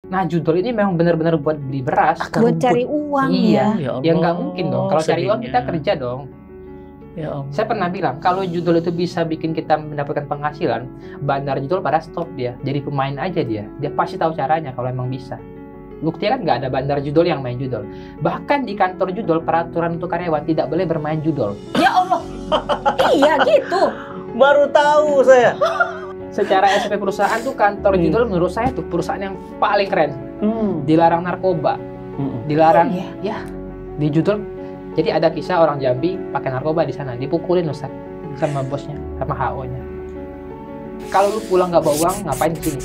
Nah judul ini memang benar-benar buat beli beras. Buat cari uang ya. Ya nggak mungkin dong. Kalau cari uang kita kerja dong. Ya Allah. Saya pernah bilang kalau judul itu bisa bikin kita mendapatkan penghasilan, bandar judul pada stop dia. Jadi pemain aja dia. Dia pasti tahu caranya kalau emang bisa. Buktinya kan nggak ada bandar judul yang main judul. Bahkan di kantor judul peraturan untuk karyawan tidak boleh bermain judul. Ya Allah. Iya gitu. Baru tahu saya. Secara SOP perusahaan tuh kantor judul menurut saya tuh perusahaan yang paling keren. Dilarang narkoba, dilarang ya di judul. Jadi ada kisah orang Jambi pakai narkoba di sana, dipukulin Ustaz sama bosnya, sama HO-nya. Kalau lu pulang nggak bawa uang, ngapain di sini?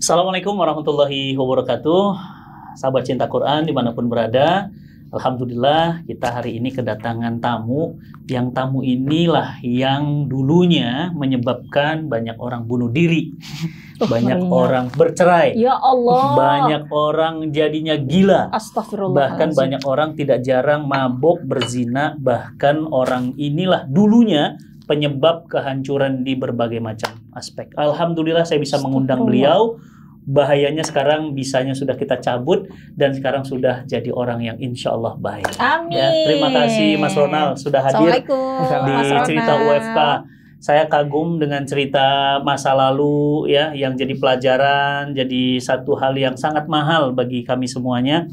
Assalamualaikum warahmatullahi wabarakatuh. Sahabat cinta Quran dimanapun berada, alhamdulillah kita hari ini kedatangan tamu. Yang tamu inilah yang dulunya menyebabkan banyak orang bunuh diri, banyak orang bercerai, Ya Allah. banyak orang jadinya gila, Astagfirullah. bahkan banyak orang tidak jarang mabuk, berzina. Bahkan orang inilah dulunya penyebab kehancuran di berbagai macam aspek. Alhamdulillah saya bisa mengundang beliau. Bahayanya sekarang bisanya sudah kita cabut dan sekarang sudah jadi orang yang insya Allah baik. Amin. Ya, terima kasih Mas Ronald sudah hadir di Mas Ronald. cerita UFK. Saya kagum dengan cerita masa lalu ya, yang jadi pelajaran, jadi satu hal yang sangat mahal bagi kami semuanya.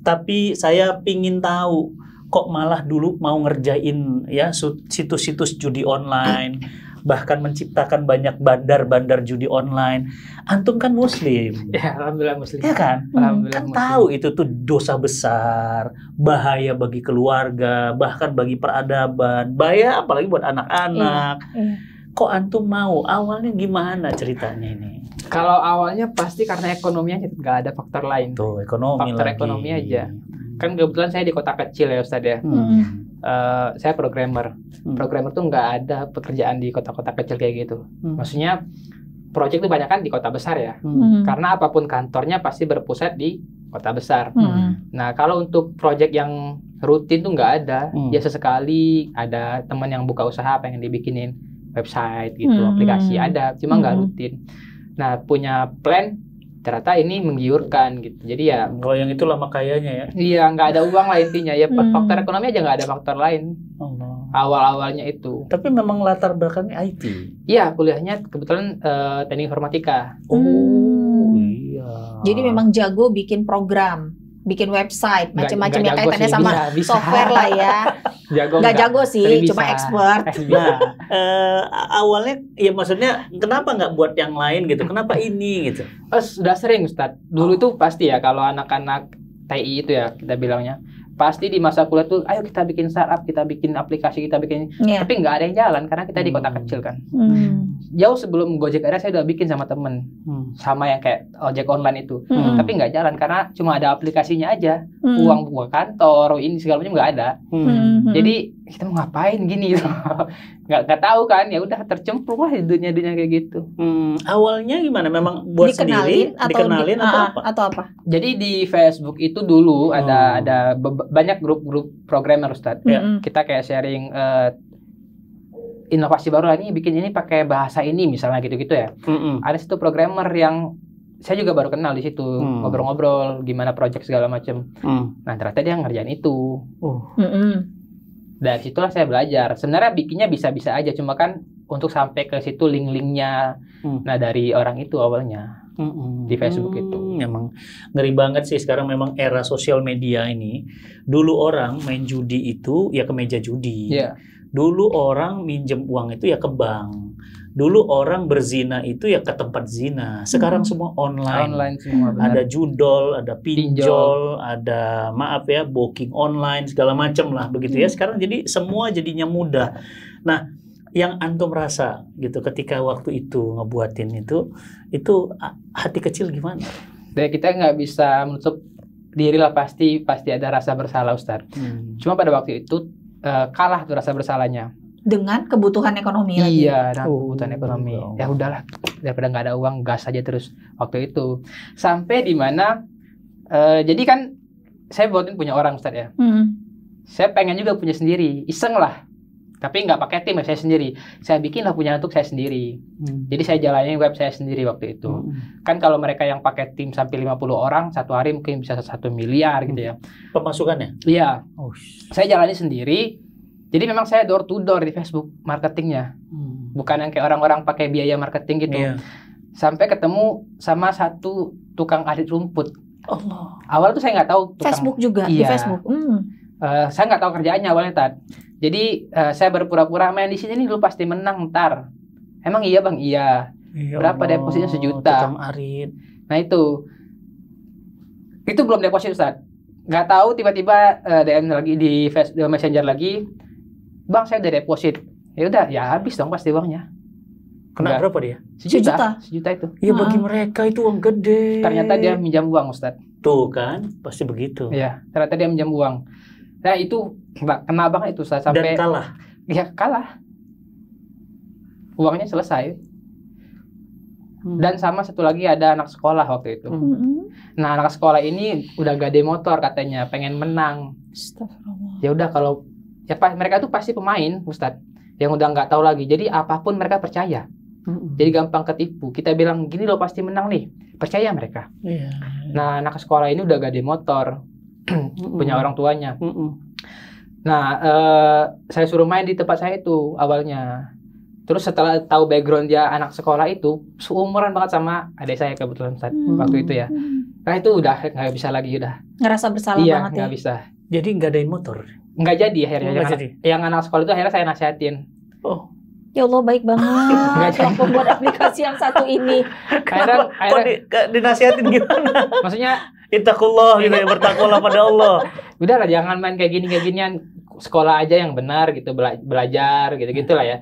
Tapi saya pingin tahu, kok malah dulu mau ngerjain ya situs-situs judi online, bahkan menciptakan banyak bandar-bandar judi online. Antum kan muslim. Ya, alhamdulillah muslim. Ya kan? Alhamdulillah Kan muslim. tahu itu tuh dosa besar, bahaya bagi keluarga, bahkan bagi peradaban, bahaya apalagi buat anak-anak. Iya. Kok antum mau? Awalnya gimana ceritanya ini? Kalau awalnya pasti karena ekonomi aja, nggak ada faktor lain. Tuh, ekonomi Faktor lagi. ekonomi aja. Kan kebetulan saya di kota kecil ya Ustadz ya. Saya programmer. Programmer tuh nggak ada pekerjaan di kota-kota kecil kayak gitu. Maksudnya proyek itu banyak kan di kota besar ya. Karena apapun kantornya pasti berpusat di kota besar. Nah kalau untuk proyek yang rutin tuh nggak ada. Ya sesekali ada teman yang buka usaha pengen dibikinin website gitu, aplikasi ada, cuma nggak rutin. Nah punya plan ternyata ini menggiurkan gitu. Jadi ya Kalau yang itu lama kayanya ya. iya nggak ada uang lah intinya ya. Faktor ekonomi aja nggak ada faktor lain. Allah. Awal-awalnya itu. Tapi memang latar belakangnya IT. Iya, kuliahnya kebetulan teknik informatika. Oh iya. Jadi memang jago bikin program, bikin website, macam-macam yang jago kaitannya sih, sama bisa. software lah ya. Jago Nggak nggak? jago sih, Tapi cuma bisa. expert. Nah, awalnya ya maksudnya kenapa nggak buat yang lain gitu? Kenapa ini gitu? Sudah sering Ustadz. Dulu itu pasti ya kalau anak-anak TI itu ya kita bilangnya. Pasti di masa kuliah tuh, ayo kita bikin startup, kita bikin aplikasi, kita bikin. Iya. Tapi nggak ada yang jalan karena kita di kota kecil kan. Jauh sebelum Gojek ada saya udah bikin sama temen. Sama yang kayak ojek online itu. Tapi nggak jalan karena cuma ada aplikasinya aja. Uang buat kantor, ini segala macam nggak ada. Jadi kita mau ngapain gini gitu. nggak tahu kan, ya udah tercemplung lah di dunia-dunia kayak gitu. Awalnya gimana? Memang buat sendiri, dikenalin atau apa? Jadi di Facebook itu dulu ada banyak grup-grup programmer Ustadz. Kita kayak sharing inovasi baru lah, ini bikin ini pakai bahasa ini misalnya gitu-gitu ya. Ada situ programmer yang saya juga baru kenal di situ, ngobrol-ngobrol gimana project segala macam. Nah ternyata dia ngerjain itu. Dari situlah saya belajar. Sebenarnya bikinnya bisa-bisa aja, cuma kan untuk sampai ke situ link-linknya. Nah dari orang itu awalnya di Facebook itu. Memang ngeri banget sih sekarang memang era sosial media ini. Dulu orang main judi itu ya ke meja judi. Iya. Dulu orang minjem uang itu ya ke bank. Dulu orang berzina itu ya ke tempat zina. Sekarang semua online. Online semua benar. Ada judol, ada pinjol, ada maaf ya booking online segala macam lah begitu ya. Sekarang jadi semua jadinya mudah. Nah, yang antum rasa gitu ketika waktu itu ngebuatin itu hati kecil gimana? Dan kita nggak bisa menutup diri lah, pasti ada rasa bersalah Ustadz. Cuma pada waktu itu kalah tuh rasa bersalahnya. Dengan kebutuhan ekonomi lagi. Iya, dan kebutuhan ekonomi. Ya udahlah, daripada nggak ada uang, gas aja terus waktu itu. Sampai di mana, jadi kan saya buatin punya orang Ustadz ya. Saya pengen juga punya sendiri, iseng lah. Tapi nggak pakai tim, saya sendiri. Saya bikin lah punya untuk saya sendiri. Jadi saya jalanin web saya sendiri waktu itu. Kan kalau mereka yang pakai tim sampai 50 orang, satu hari mungkin bisa 1 miliar gitu ya. Pemasukannya? Iya. Saya jalani sendiri. Jadi memang saya door to door di Facebook marketingnya. Bukan yang kayak orang-orang pakai biaya marketing gitu. Sampai ketemu sama satu tukang adit rumput. Allah. Awal tuh saya nggak tahu tukang, Facebook juga di iya. Facebook. Saya nggak tahu kerjaannya awalnya, Tad. Jadi saya berpura-pura main di sini nih, lu pasti menang ntar. Emang iya bang? Iya. Berapa depositnya? 1 juta. Tukang arit. Nah itu belum deposit, Ustaz. Nggak tahu tiba-tiba DM lagi di Facebook Messenger lagi, bang saya udah deposit. Ya udah, ya habis dong pasti uangnya. Kena berapa dia? 1 juta. 1 juta itu. Ya bagi mereka itu uang gede. Ternyata dia minjam uang, Ustaz. Tuh kan, pasti begitu. Iya, ternyata dia minjam uang. Nah itu kena banget itu, Ustaz. Sampai dan kalah. Ya kalah. Uangnya selesai. Dan sama satu lagi ada anak sekolah waktu itu. Nah anak sekolah ini udah gade motor katanya, pengen menang. Ya udah kalau ya mereka tuh pasti pemain, Ustadz, yang udah nggak tahu lagi. Jadi apapun mereka percaya. Jadi gampang ketipu. Kita bilang gini loh pasti menang nih, percaya mereka. Nah anak sekolah ini udah gade motor, punya orang tuanya. Nah saya suruh main di tempat saya itu awalnya. Terus setelah tahu background dia anak sekolah itu, seumuran banget sama adik saya kebetulan waktu itu ya. Nah itu udah nggak bisa lagi, udah. Ngerasa bersalah banget ya? Nggak bisa. Jadi nggak adain motor? Nggak jadi akhirnya. Yang anak sekolah itu akhirnya saya nasihatin. Oh. Ya Allah baik banget yang pembuat aplikasi yang satu ini. Akhirnya dinasihatin gimana? Maksudnya ittaqullah gitu ya, bertakwalah pada Allah. Udah lah jangan main kayak gini-ginian, sekolah aja yang benar gitu, belajar gitu-gitu lah ya.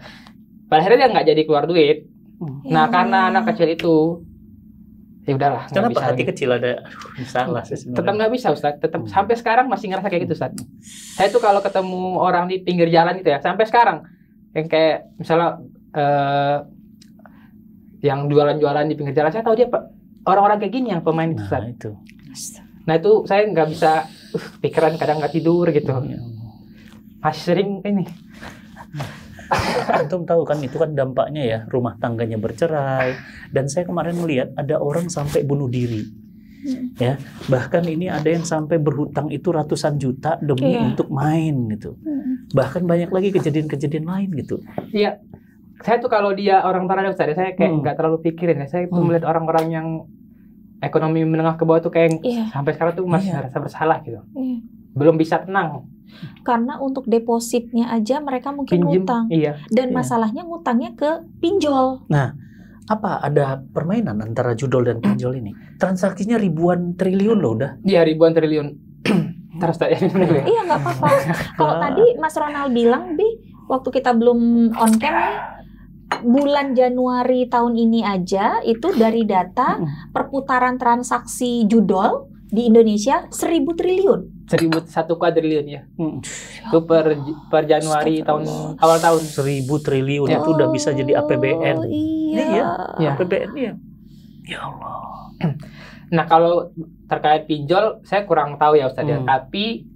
Pada akhirnya dia nggak jadi keluar duit. Nah karena anak kecil itu, ya udahlah. Kenapa hati kecil ada? Salah sih sebenarnya. Tetap nggak bisa, Ustaz. Tetap sampai sekarang masih ngerasa kayak gitu, Ustaz. Saya tuh kalau ketemu orang di pinggir jalan gitu ya, sampai sekarang yang kayak misalnya yang jualan-jualan di pinggir jalan, saya tahu dia orang-orang kayak gini yang pemain itu, Ustaz. Nah itu saya nggak bisa, pikiran kadang nggak tidur gitu. Masih sering ini. Antum tahu kan itu kan dampaknya ya, rumah tangganya bercerai, dan saya kemarin melihat ada orang sampai bunuh diri. Ya, bahkan ini ada yang sampai berhutang itu ratusan juta demi untuk main gitu. Bahkan banyak lagi kejadian-kejadian lain gitu. Iya. Saya tuh kalau dia orang Barat, Ustaz, saya kayak nggak terlalu pikirin ya. Saya tuh melihat orang-orang yang ekonomi menengah ke bawah tuh kayak sampai sekarang tuh masih merasa bersalah gitu. Belum bisa tenang. Karena untuk depositnya aja mereka mungkin ngutang. Dan masalahnya ngutangnya ke pinjol. Nah, apa ada permainan antara judol dan pinjol ini? Transaksinya ribuan triliun loh udah. Iya, ribuan triliun. Terus tadi. Iya, nggak apa-apa. Kalau tadi Mas Ronald bilang, Bi, waktu kita belum on cam nih, bulan Januari tahun ini aja itu dari data perputaran transaksi judol di Indonesia 1.000 triliun. 1 kuadriliun ya. Itu per Januari awal tahun 1.000 triliun itu udah bisa jadi APBN. Iya. APBN ya. Ya Allah. Nah, kalau terkait pinjol saya kurang tahu ya Ustaz ya. Tapi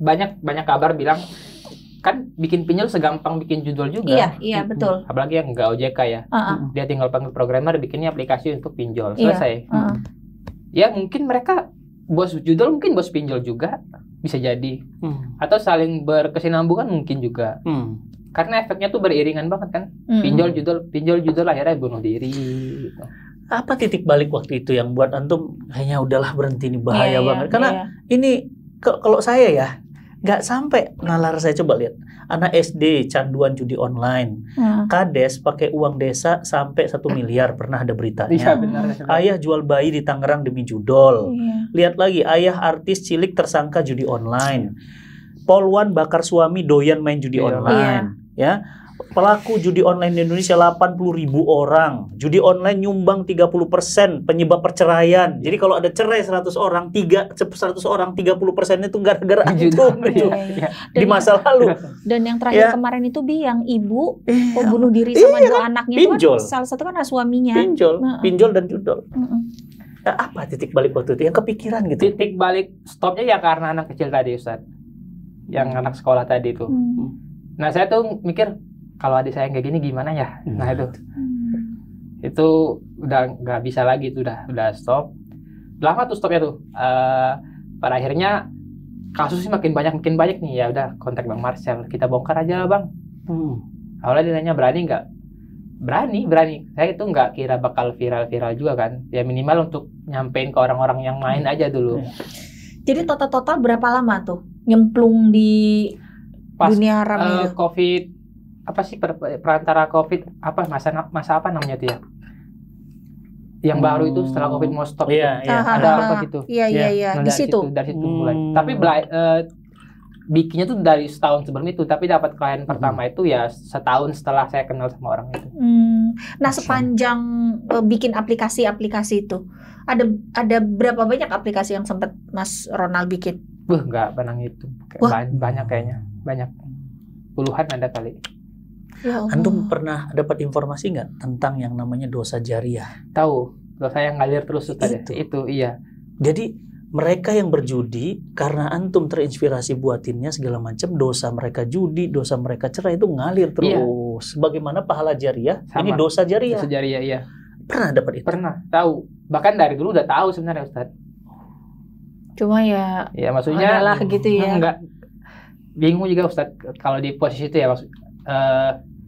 banyak kabar bilang kan bikin pinjol segampang bikin judul juga. Iya, betul. Apalagi yang nggak OJK ya. Dia tinggal panggil programmer bikinnya aplikasi untuk pinjol. Selesai. Ya mungkin mereka bos judul, mungkin bos pinjol juga bisa jadi, atau saling berkesinambungan mungkin juga, karena efeknya tuh beriringan banget kan, pinjol judul akhirnya bunuh diri. Gitu. Apa titik balik waktu itu yang buat antum kayaknya udahlah berhenti, ini bahaya banget, karena ini kalau saya ya nggak sampai nalar. Saya coba lihat anak SD canduan judi online, kades pakai uang desa sampai 1 miliar, pernah ada beritanya. Iya, benar. Ayah jual bayi di Tangerang demi judol. Lihat lagi, ayah artis cilik tersangka judi online. Polwan bakar suami doyan main judi online. Ya, pelaku judi online di Indonesia 80.000 orang. Judi online nyumbang 30% penyebab perceraian. Jadi kalau ada cerai 100 orang, 100 orang 30% itu gara-gara itu di masa lalu. Dan yang terakhir kemarin itu Bi, yang ibu bunuh diri sama 2 anaknya itu kan, salah satu kan suaminya. Pinjol dan judol. Nah, apa titik balik waktu itu? Yang kepikiran gitu. Titik balik stopnya ya karena anak kecil tadi, Ustaz. Yang anak sekolah tadi itu. Nah saya tuh mikir kalau adik saya kayak gini gimana ya. Nah itu udah nggak bisa lagi, itu udah stop. Lama tuh stopnya tuh. Pada akhirnya kasusnya makin banyak nih, ya udah kontak Bang Marcel, kita bongkar aja lah Bang. Awalnya dia nanya berani nggak? Berani. Saya itu nggak kira bakal viral juga kan. Ya minimal untuk nyampein ke orang-orang yang main aja dulu. Jadi total berapa lama tuh nyemplung di dunia rame? COVID apa sih perantara COVID apa masa apa namanya tuh ya? Yang baru itu setelah COVID mau stop. Iya. Ada apa gitu. Iya. Nah, Di situ. Dari situ mulai. Tapi bikinnya tuh dari setahun sebelum itu, tapi dapat klien pertama itu ya setahun setelah saya kenal sama orang itu. Nah, sepanjang bikin aplikasi itu, ada berapa banyak aplikasi yang sempat Mas Ronald bikin? Nggak pernah itu. Banyak kayaknya. Banyak. Puluhan ada kali. Ya Allah. Antum pernah dapat informasi nggak tentang yang namanya dosa jariah? Tahu. Dosa yang ngalir terus itu iya. Jadi mereka yang berjudi karena antum terinspirasi buatinnya segala macam, dosa mereka judi, dosa mereka cerai itu ngalir terus. Bagaimana pahala jariah? Sama. Ini dosa jariah. Dosa jariah, iya. Pernah dapat itu? Pernah, tahu. Bahkan dari dulu udah tahu sebenarnya Ustadz. Cuma ya maksudnya adalah gitu ya. Enggak. Bingung juga Ustadz kalau di posisi itu ya,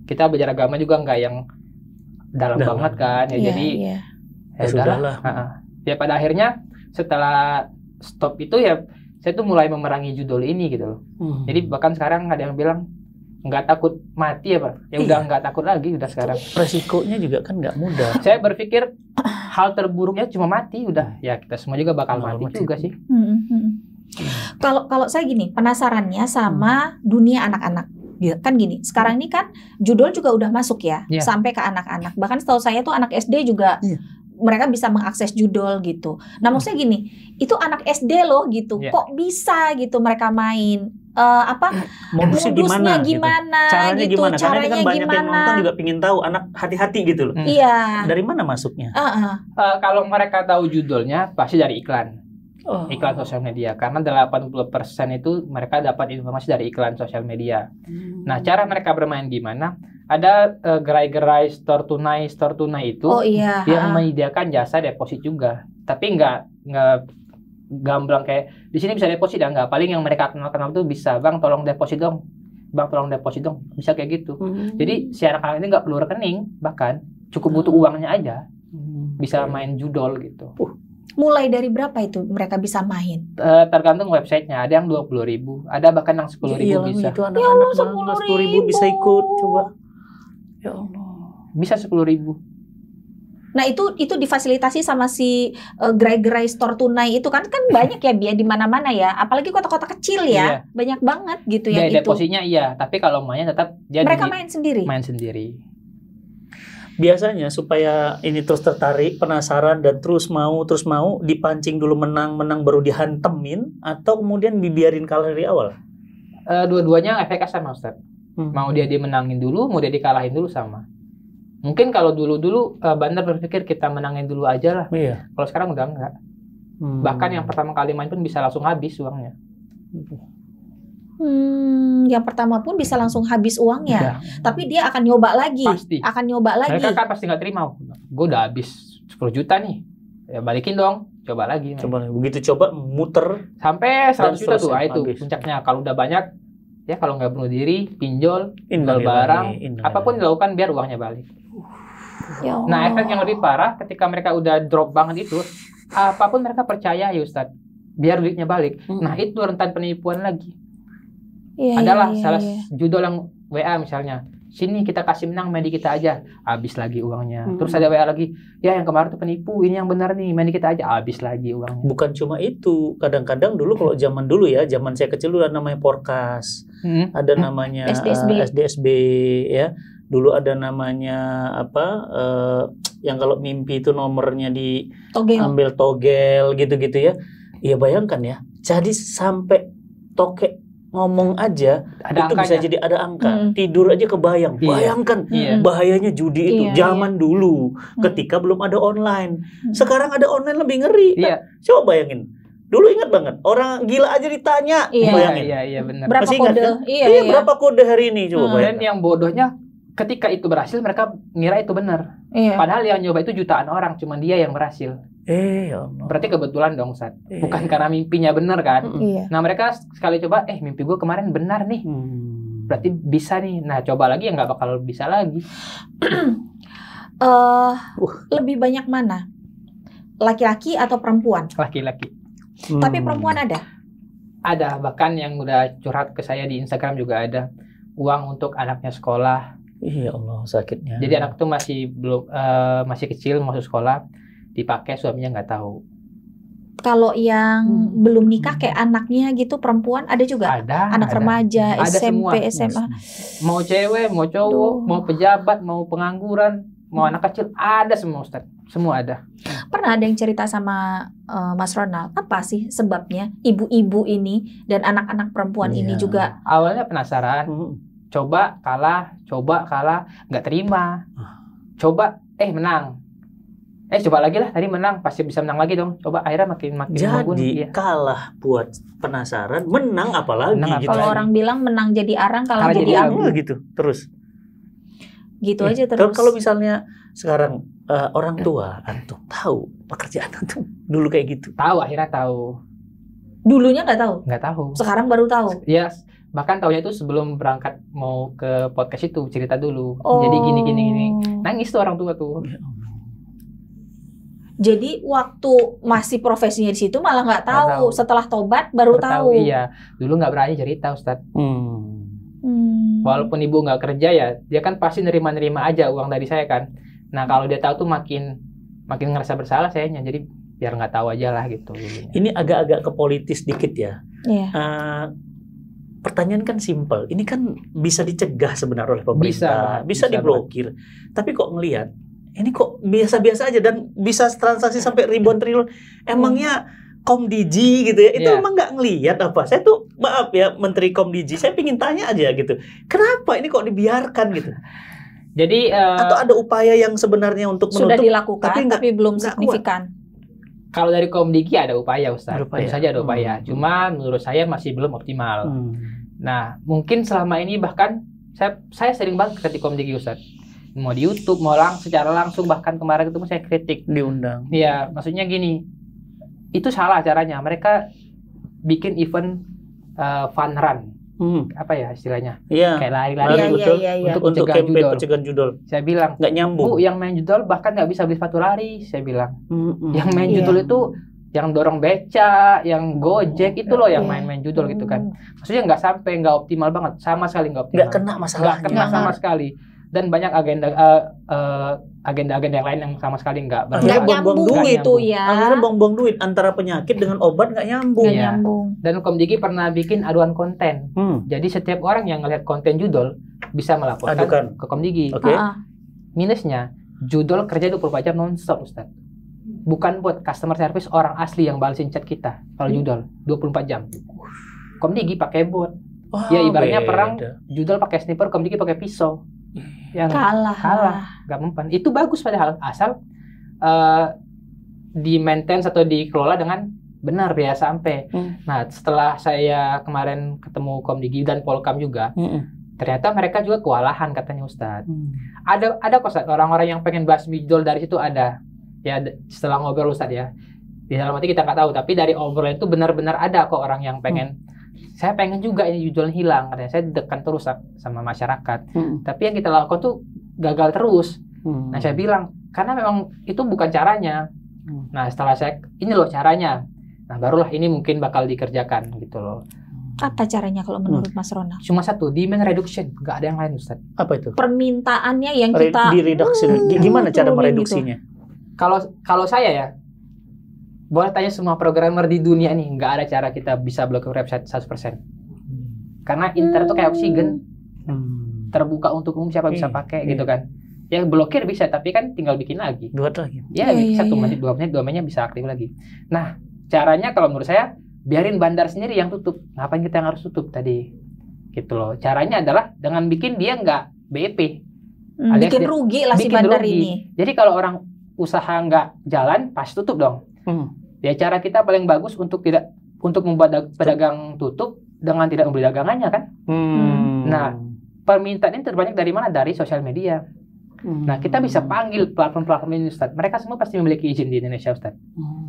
kita belajar agama juga enggak yang dalam banget kan ya. Jadi ya udahlah. Ya pada akhirnya setelah stop itu ya saya tuh mulai memerangi judul ini gitu loh. Jadi bahkan sekarang ada yang bilang nggak takut mati ya Pak. Ya udah nggak takut lagi udah sekarang. Resikonya juga kan nggak mudah. Saya berpikir hal terburuknya cuma mati udah. Ya kita semua juga bakal mati juga sih. Kalau saya gini penasarannya sama dunia anak-anak. Ya, kan gini, sekarang ini kan judul juga udah masuk ya, sampai ke anak-anak. Bahkan setahu saya tuh anak SD juga mereka bisa mengakses judul gitu. Nah maksudnya gini, itu anak SD loh gitu, kok bisa gitu mereka main modusnya gimana caranya gitu, gimana? Karena ini kan banyak gimana? yang nonton juga pingin tahu, anak hati-hati gitu loh. Iya. Dari mana masuknya? Kalau mereka tahu judulnya pasti dari iklan. Iklan sosial media, karena 80% itu mereka dapat informasi dari iklan sosial media. Nah, cara mereka bermain gimana? Ada gerai-gerai store tunai itu yang menyediakan jasa deposit juga. Tapi nggak gamblang kayak di sini bisa deposit ya nggak. Paling yang mereka kenal tuh bisa, Bang tolong deposit dong. Bisa kayak gitu. Jadi si anak-anak ini nggak perlu rekening, bahkan cukup butuh uangnya aja. Bisa main judul gitu. Mulai dari berapa itu mereka bisa main? Tergantung websitenya. Ada yang 20.000, ada bahkan yang 10.000 bisa. Itu anak-anak 10.000 bisa ikut, coba. Ya Allah. Bisa 10.000. Nah itu difasilitasi sama si gerai-gerai store tunai itu kan banyak ya Bia di mana-mana ya. Apalagi kota-kota kecil ya, banyak banget gitu ya itu. Depositnya iya, tapi kalau mainnya tetap mereka main sendiri. Biasanya supaya ini terus tertarik, penasaran dan terus mau dipancing dulu menang baru dihantemin atau kemudian dibiarin kalah dari awal? Dua-duanya efeknya sama Ustaz. Mau dia dimenangin dulu, mau dia dikalahin dulu sama. Mungkin kalau dulu Bandar berpikir kita menangin dulu aja lah. Iya. Kalau sekarang udah enggak. Bahkan yang pertama kali main pun bisa langsung habis uangnya. Yang pertama pun bisa langsung habis uangnya, tapi dia akan nyoba lagi. Pasti. Mereka kan pasti nggak terima. Gue udah habis 10 juta nih, ya balikin dong. Coba lagi. Begitu coba muter sampai 100 juta tuh, itu puncaknya. Kalau udah banyak, ya kalau nggak bunuh diri, pinjol, jual barang, apapun dilakukan biar uangnya balik. Nah efek yang lebih parah ketika mereka udah drop banget itu, apapun mereka percaya ya Ustadz, biar duitnya balik. Nah itu rentan penipuan lagi. Adalah salah judul yang WA misalnya, sini kita kasih menang, main di kita aja, habis lagi uangnya. Terus ada WA lagi, ya yang kemarin tuh penipu, ini yang benar nih, main di kita aja, habis lagi uangnya. Bukan cuma itu, kadang-kadang dulu kalau zaman dulu ya, zaman saya kecil dulu ada namanya Porkas, ada namanya SDSB ya, dulu ada namanya yang kalau mimpi itu nomornya ambil togel gitu-gitu ya. Ya bayangkan ya, jadi sampai tokek ngomong aja ada itu angkanya. Bisa jadi ada angka. Tidur aja kebayang. Bayangkan bahayanya judi itu zaman dulu ketika belum ada online. Sekarang ada online lebih ngeri. Coba bayangin. Dulu ingat banget, orang gila aja ditanya. Iya. Bayangin. Iya benar. Berapa Masih ingat, kode? kan? Iya. Berapa kode hari ini coba Dan bayangkan. yang bodohnya ketika itu berhasil mereka ngira itu benar. Iya. Padahal yang nyoba itu jutaan orang, cuma dia yang berhasil. Ya Allah. Berarti kebetulan dong, Ustaz. Iya. Bukan karena mimpinya benar kan? Iya. Nah mereka sekali coba, mimpi gue kemarin benar nih. Berarti bisa nih. Nah coba lagi ya nggak bakal bisa lagi. Lebih banyak mana? Laki-laki atau perempuan? Laki-laki. Tapi perempuan ada? Ada, bahkan yang udah curhat ke saya di Instagram juga ada. Uang untuk anaknya sekolah. Iya Allah, sakitnya. Jadi anak tuh masih belum masih kecil masuk sekolah, dipakai suaminya nggak tahu. Kalau yang belum nikah kayak anaknya gitu perempuan ada juga? Ada. Anak remaja, Ada SMP, semua. SMA. Mau cewek, mau cowok, Aduh. mau pejabat, mau pengangguran, mau anak kecil, ada semua Ustaz. Semua ada. Pernah ada yang cerita sama Mas Ronald, apa sih sebabnya ibu-ibu ini dan anak-anak perempuan ini juga? Awalnya penasaran, coba kalah, nggak terima. Coba, menang. Coba lagi lah, tadi menang, pasti bisa menang lagi dong. Coba akhirnya makin menggun. Jadi Iya. kalah buat penasaran, menang apalagi Menang gitu. Kalau orang bilang menang jadi arang, kalah Kalah jadi jadi abu. gitu. Terus. Gitu aja terus. Kalau misalnya sekarang orang tua antum tahu pekerjaan antum dulu kayak gitu. Tahu, akhirnya tahu. Dulunya nggak tahu, Nggak tahu. sekarang baru tahu. Ya, bahkan tahunya itu sebelum berangkat mau ke podcast itu, cerita dulu. Oh. Jadi gini. Nangis tuh orang tua tuh. Jadi waktu masih profesinya di situ malah nggak Nggak tahu. tahu. Setelah tobat baru tahu. Iya, dulu nggak berani cerita Ustaz. Hmm. Walaupun ibu nggak kerja ya, dia kan pasti nerima-nerima aja uang dari saya kan. Nah kalau dia tahu tuh makin ngerasa bersalah sayanya. Jadi biar nggak tahu aja lah gitu. Ini agak-agak ke politis dikit ya. Iya. Pertanyaan kan simpel. Ini kan bisa dicegah sebenarnya oleh pemerintah, bisa bisa diblokir. Tapi kok ngelihat ini kok biasa-biasa aja dan bisa transaksi sampai ribuan triliun. Emangnya Komdiji gitu ya, itu Iya. emang nggak ngelihat apa? Saya tuh maaf ya Menteri Komdiji, saya pingin tanya aja gitu. Kenapa ini kok dibiarkan gitu? Jadi Atau ada upaya yang sebenarnya untuk Sudah menutup? dilakukan tapi tapi, nggak- belum nggak signifikan. kalau dari Komdigi ada upaya Ustaz. Ada upaya. Tentu saja ada upaya. Cuma menurut saya masih belum optimal. Nah mungkin selama ini bahkan saya sering banget kritik Komdigi Ustaz. Mau di YouTube, mau secara langsung, bahkan kemarin ketemu saya kritik. Diundang. Iya, maksudnya gini, itu salah caranya. Mereka bikin event fun run, apa ya istilahnya, Iya. kayak lari-lari Lari, betul. Iya. untuk Untuk mencegah campaign judol. pencegahan judol. Saya bilang, Nggak nyambung. Bu, yang main judol bahkan nggak bisa beli sepatu lari. Saya bilang, yang main Iya. judol itu yang dorong beca, yang gojek itu loh yang Iya. main-main judol gitu kan. Maksudnya nggak optimal banget, sama sekali nggak optimal. Nggak kena masalahnya. Nggak kena sama sekali. Dan banyak agenda yang lain yang sama sekali nggak Akhirnya Nggak buang-buang nyambung duit. gitu ya. Akhirnya buang-buang duit antara penyakit dengan obat nggak nyambung. Nggak Iya. nyambung. Dan Komdigi pernah bikin aduan konten. Hmm. Jadi setiap orang yang ngelihat konten judol bisa melaporkan Adukan. ke Komdigi. Oke. Minusnya, judol kerja 24 jam non-stop, Ustaz. Bukan buat customer service, orang asli yang balesin chat kita. Kalau judol 24 jam. Komdigi pakai bot. Wah, Ya ibaratnya beda. perang, judol pakai sniper, Komdigi pakai pisau. Yang Kalah. nggak mempan. Itu bagus padahal asal di maintain atau dikelola dengan benar biar sampai. Nah, setelah saya kemarin ketemu Komdigi dan Polkam juga, ternyata mereka juga kewalahan katanya Ustadz. Ada kok Ustadz, orang-orang yang pengen bahas judol dari situ ada. Ya setelah ngobrol Ustadz ya. Di dalam hati kita nggak tahu, tapi dari obrolan itu benar-benar ada kok orang yang pengen. Saya pengen juga ini judul hilang, katanya. Saya dekat terus sama masyarakat. Tapi yang kita lakukan tuh gagal terus. Nah saya bilang, karena memang itu bukan caranya. Nah setelah ini loh caranya. Nah barulah ini mungkin bakal dikerjakan gitu loh. Apa caranya kalau menurut Mas Ronald? Cuma satu, demand reduction. Nggak ada yang lain Ustaz. Apa itu? Permintaannya yang kita Direduksi. Gimana cara turunin mereduksinya? Kalau saya ya, boleh tanya semua programmer di dunia nih, nggak ada cara kita bisa blokir website 100%. Karena internet tuh kayak oksigen, terbuka untuk umum, siapa bisa pakai gitu kan. Ya blokir bisa, tapi kan tinggal bikin lagi. Buat lagi. Ya Iya, 1 iya. menit, 2 menit, 2 menitnya bisa aktif lagi. Nah, caranya kalau menurut saya, biarin bandar sendiri yang tutup. Ngapain kita yang harus tutup tadi? Gitu loh. Caranya adalah dengan bikin dia nggak BEP. alias bikin dia- rugi lah si bikin bandar rugi. ini. Jadi kalau orang usaha nggak jalan, pas tutup dong. Ya cara kita paling bagus untuk membuat pedagang tutup dengan tidak membeli dagangannya kan. Nah, permintaan ini terbanyak dari mana? Dari sosial media. Nah, kita bisa panggil platform-platform ini, Ustaz. Mereka semua pasti memiliki izin di Indonesia, Ustaz.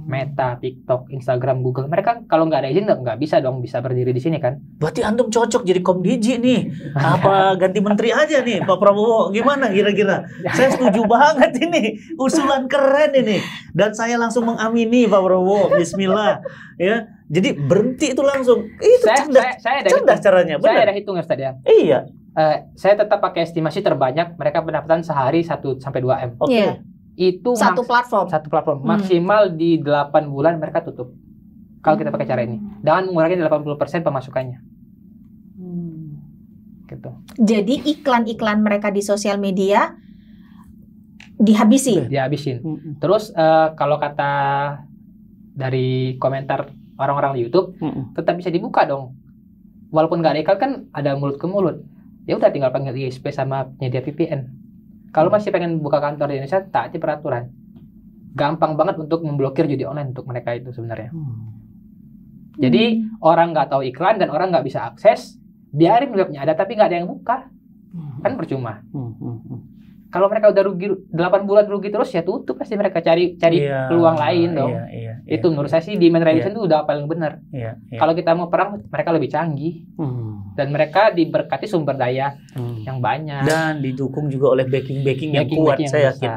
Meta, TikTok, Instagram, Google. Mereka kalau nggak ada izin nggak bisa dong bisa berdiri di sini kan. Berarti antum cocok jadi Komdiji nih. Apa ganti menteri aja nih, Pak Prabowo? Gimana kira-kira? Saya setuju banget ini. Usulan keren ini. Dan saya langsung mengamini Pak Prabowo. Bismillah. Ya. Jadi berhenti itu langsung. Itu cerdas caranya. Saya ada hitung, Ustaz ya. Iya. Saya tetap pakai estimasi terbanyak mereka pendapatan sehari 1-2 M. Oke. Iya. Itu Satu platform. maksimal di 8 bulan mereka tutup. Kalau kita pakai cara ini, dengan mengurangi 80% pemasukannya. Gitu. Jadi iklan-iklan mereka di sosial media dihabisin. Terus kalau kata dari komentar orang-orang di YouTube, tetap bisa dibuka dong. Walaupun nggak ada iklan kan ada mulut ke mulut. Ya udah tinggal panggil ISP sama penyedia VPN. Kalau masih pengen buka kantor di Indonesia, taati peraturan. Gampang banget untuk memblokir judi online untuk mereka itu sebenarnya. Jadi orang nggak tahu iklan dan orang nggak bisa akses, biarin webnya ada tapi nggak ada yang buka, kan percuma. Kalau mereka udah rugi 8 bulan rugi terus ya tutup, pasti mereka cari peluang lain dong. Itu menurut saya sih demand reduction itu udah paling benar. Kalau kita mau perang mereka lebih canggih dan mereka diberkati sumber daya yang banyak dan didukung juga oleh backing yang kuat, saya yakin.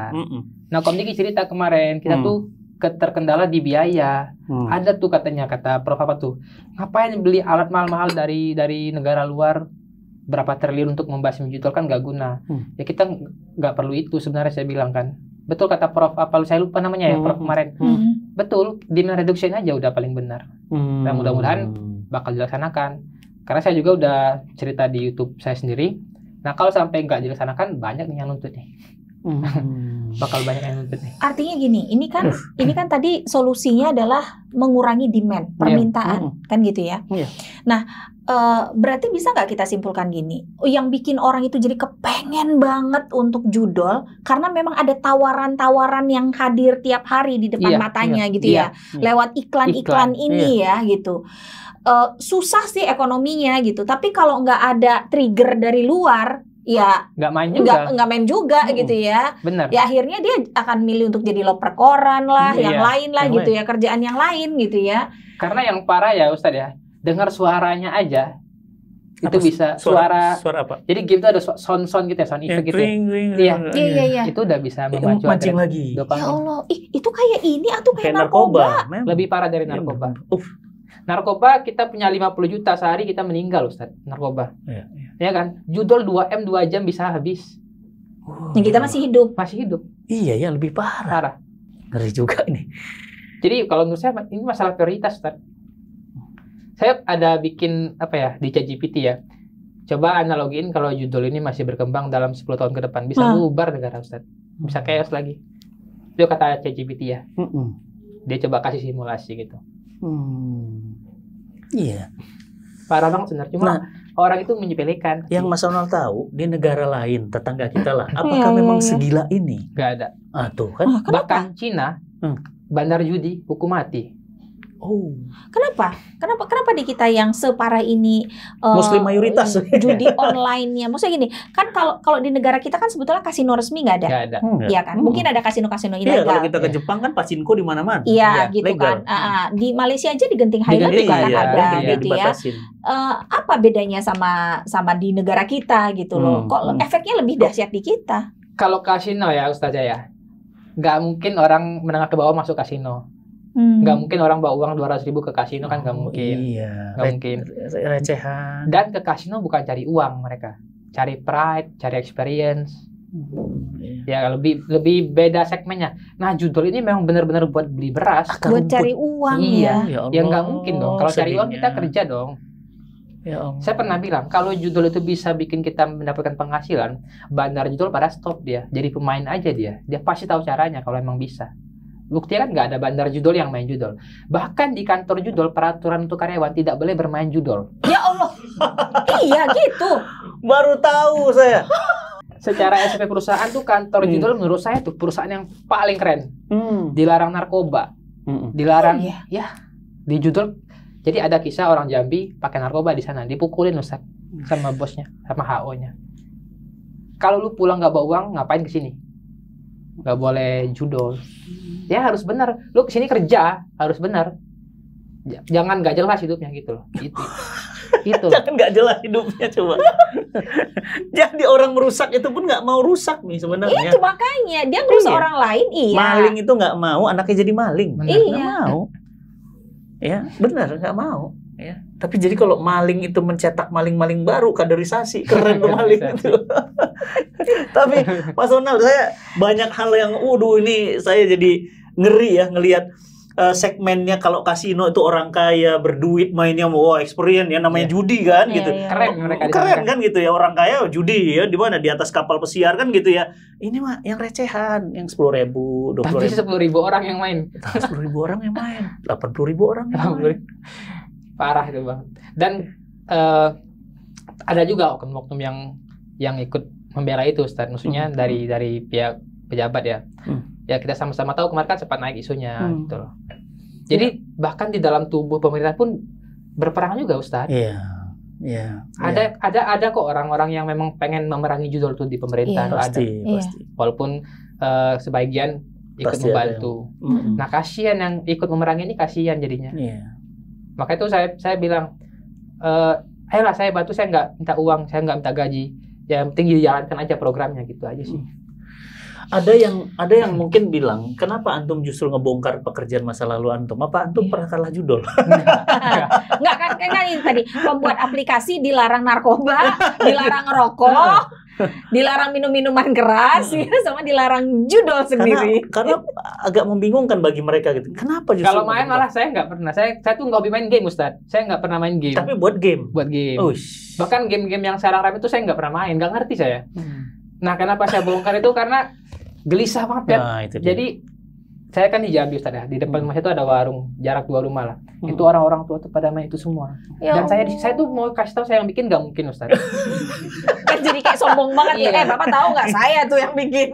Nah, Komdigi cerita kemarin kita tuh terkendala di biaya. Ada tuh katanya kata Prof apa tuh, ngapain beli alat mahal-mahal dari negara luar berapa triliun untuk membasmi judul kan nggak guna. Ya kita nggak perlu itu sebenarnya, saya bilang kan. Betul kata Prof apa saya lupa namanya ya Prof kemarin. Betul, demand reduction aja udah paling benar. Dan mudah-mudahan bakal dilaksanakan. Karena saya juga udah cerita di YouTube saya sendiri. Nah kalau sampai nggak dilaksanakan banyak nih yang nuntut nih. Bakal banyak yang nuntut nih. Artinya gini, ini kan tadi solusinya adalah mengurangi demand, permintaan, kan gitu ya. Nah, berarti bisa nggak kita simpulkan gini, yang bikin orang itu jadi kepengen banget untuk judol karena memang ada tawaran-tawaran yang hadir tiap hari di depan matanya gitu ya, lewat iklan-iklan ini ya gitu. Susah sih ekonominya gitu, tapi kalau nggak ada trigger dari luar, ya nggak main juga gitu ya. Bener. Ya akhirnya dia akan milih untuk jadi loper koran lah, yang lain lah gitu ya, kerjaan yang lain gitu ya. Karena yang parah ya Ustadz ya, dengar suaranya aja itu bisa suara apa? Jadi game itu ada sound gitu ya, sound effect gitu. Iya. Itu udah bisa memacu mancing lagi. Ya Allah, itu kayak ini atau kayak narkoba. Lebih parah dari narkoba. Narkoba kita punya 50 juta sehari kita meninggal Ustaz, narkoba. Ya kan? Judul 2M 2 jam bisa habis. Yang kita masih hidup. Iya ya, lebih parah. Ngeri juga ini. Jadi kalau menurut saya ini masalah prioritas Ustaz. Saya ada bikin di ChatGPT ya. Coba analogiin kalau judul ini masih berkembang dalam 10 tahun ke depan bisa bubar negara Ustaz. Bisa chaos lagi. Itu kata ChatGPT ya. Dia coba kasih simulasi gitu. Iya. Parah banget sebenarnya. Cuma orang itu menyepelekan. Yang Mas Ronald tahu di negara lain tetangga kita lah, apakah memang segila ini? Gak ada. Tuh kan. Bahkan Cina, bandar judi hukum mati. Kenapa di kita yang separah ini Muslim mayoritas judi online-nya? Maksudnya gini, kan kalau di negara kita kan sebetulnya kasino resmi nggak ada. Iya kan? Mungkin ada kasino-kasino ilegal. Kalau kita ke Jepang kan pacinko di mana-mana. Iya, gitu legal. Kan. Di Malaysia aja di Genting Highland juga kan ada gitu ya. Apa bedanya sama di negara kita gitu loh? Kok efeknya lebih dahsyat di kita? Kalau kasino ya Ustazah ya, nggak mungkin orang menengah ke bawah masuk kasino. Nggak mungkin orang bawa uang 200.000 ke kasino kan, nggak mungkin. Nggak mungkin. Recehan. Dan ke kasino bukan cari uang mereka, cari pride, cari experience. Ya lebih beda segmennya. Nah judul ini memang benar-benar buat beli beras. Buat cari uang ya. Ya nggak mungkin dong. Kalau cari uang kita kerja dong. Saya pernah bilang kalau judul itu bisa bikin kita mendapatkan penghasilan, bandar judul pada stop dia. Jadi pemain aja dia. Dia pasti tahu caranya kalau emang bisa. Buktinya kan nggak ada bandar judul yang main judul. Bahkan di kantor judul peraturan untuk karyawan tidak boleh bermain judul. Ya Allah, iya gitu. Baru tahu saya. Secara SOP perusahaan tuh kantor judul menurut saya tuh perusahaan yang paling keren. Dilarang narkoba, Dilarang. Oh, iya. Ya, di judul. Jadi ada kisah orang Jambi pakai narkoba di sana, dipukulin Ustaz sama bosnya, sama HO-nya. Kalau lu pulang nggak bawa uang, ngapain kesini? Nggak boleh judol. Ya harus benar. Lu kesini kerja, harus benar. Jangan nggak jelas hidupnya gitu loh. Gitu. Jangan nggak jelas hidupnya coba. Jadi orang merusak itu pun nggak mau rusak nih sebenarnya. Itu makanya dia ngerusak orang lain. Iya. Maling itu nggak mau anaknya jadi maling. Benar. Nggak mau. Ya benar nggak mau. Ya. Tapi jadi kalau maling itu mencetak maling-maling baru, kaderisasi, keren tuh maling itu. Tapi Mas Ronald, saya banyak hal yang, ini saya jadi ngeri ya ngelihat segmennya. Kalau kasino itu orang kaya berduit mainnya, experience ya, namanya judi kan gitu. Keren mereka keren kan gitu ya, orang kaya judi ya, di mana di atas kapal pesiar kan gitu ya. Ini mah yang recehan, yang 10.000, 20.000. Tapi 10.000 orang yang main. 10.000 orang yang main, 80.000 orang yang main. Parah itu Bang. Dan ada juga oknum-oknum yang ikut membela itu Ustaz. Maksudnya dari pihak pejabat ya. Ya kita sama-sama tahu kemarin kan sempat naik isunya gitu loh. Jadi bahkan di dalam tubuh pemerintah pun berperang juga Ustaz. Iya. Ada kok orang-orang yang memang pengen memerangi judul tuh di pemerintah. Pasti. Walaupun sebagian ikut Pasti membantu. Nah kasihan yang ikut memerangi ini, kasihan jadinya. Maka itu saya bilang, ayolah saya bantu, saya nggak minta uang, saya nggak minta gaji. Yang penting dijalankan aja programnya gitu aja sih. Ada yang mungkin bilang, kenapa antum justru ngebongkar pekerjaan masa lalu antum? Apa antum pernah kalah judol? Nggak kan ini tadi pembuat aplikasi dilarang narkoba, dilarang rokok, dilarang minum-minuman keras, sama dilarang judol sendiri. Karena agak membingungkan bagi mereka gitu. Kenapa justru? Kalau main malah saya nggak pernah. Saya tuh nggak hobi main game Ustaz. Saya nggak pernah main game. Tapi buat game. Bahkan game-game yang sekarang rame itu saya nggak pernah main. Nggak ngerti saya. Nah kenapa saya bongkar itu karena gelisah banget kan. Jadi saya kan di Jambi Ustaz ya. Di depan rumah itu ada warung, jarak 2 rumah lah. Itu orang-orang tua tuh pada main itu semua. Dan saya tuh mau kasih tahu saya yang bikin, nggak mungkin Ustaz. Kan jadi kayak sombong banget ya. Bapak tahu nggak saya tuh yang bikin.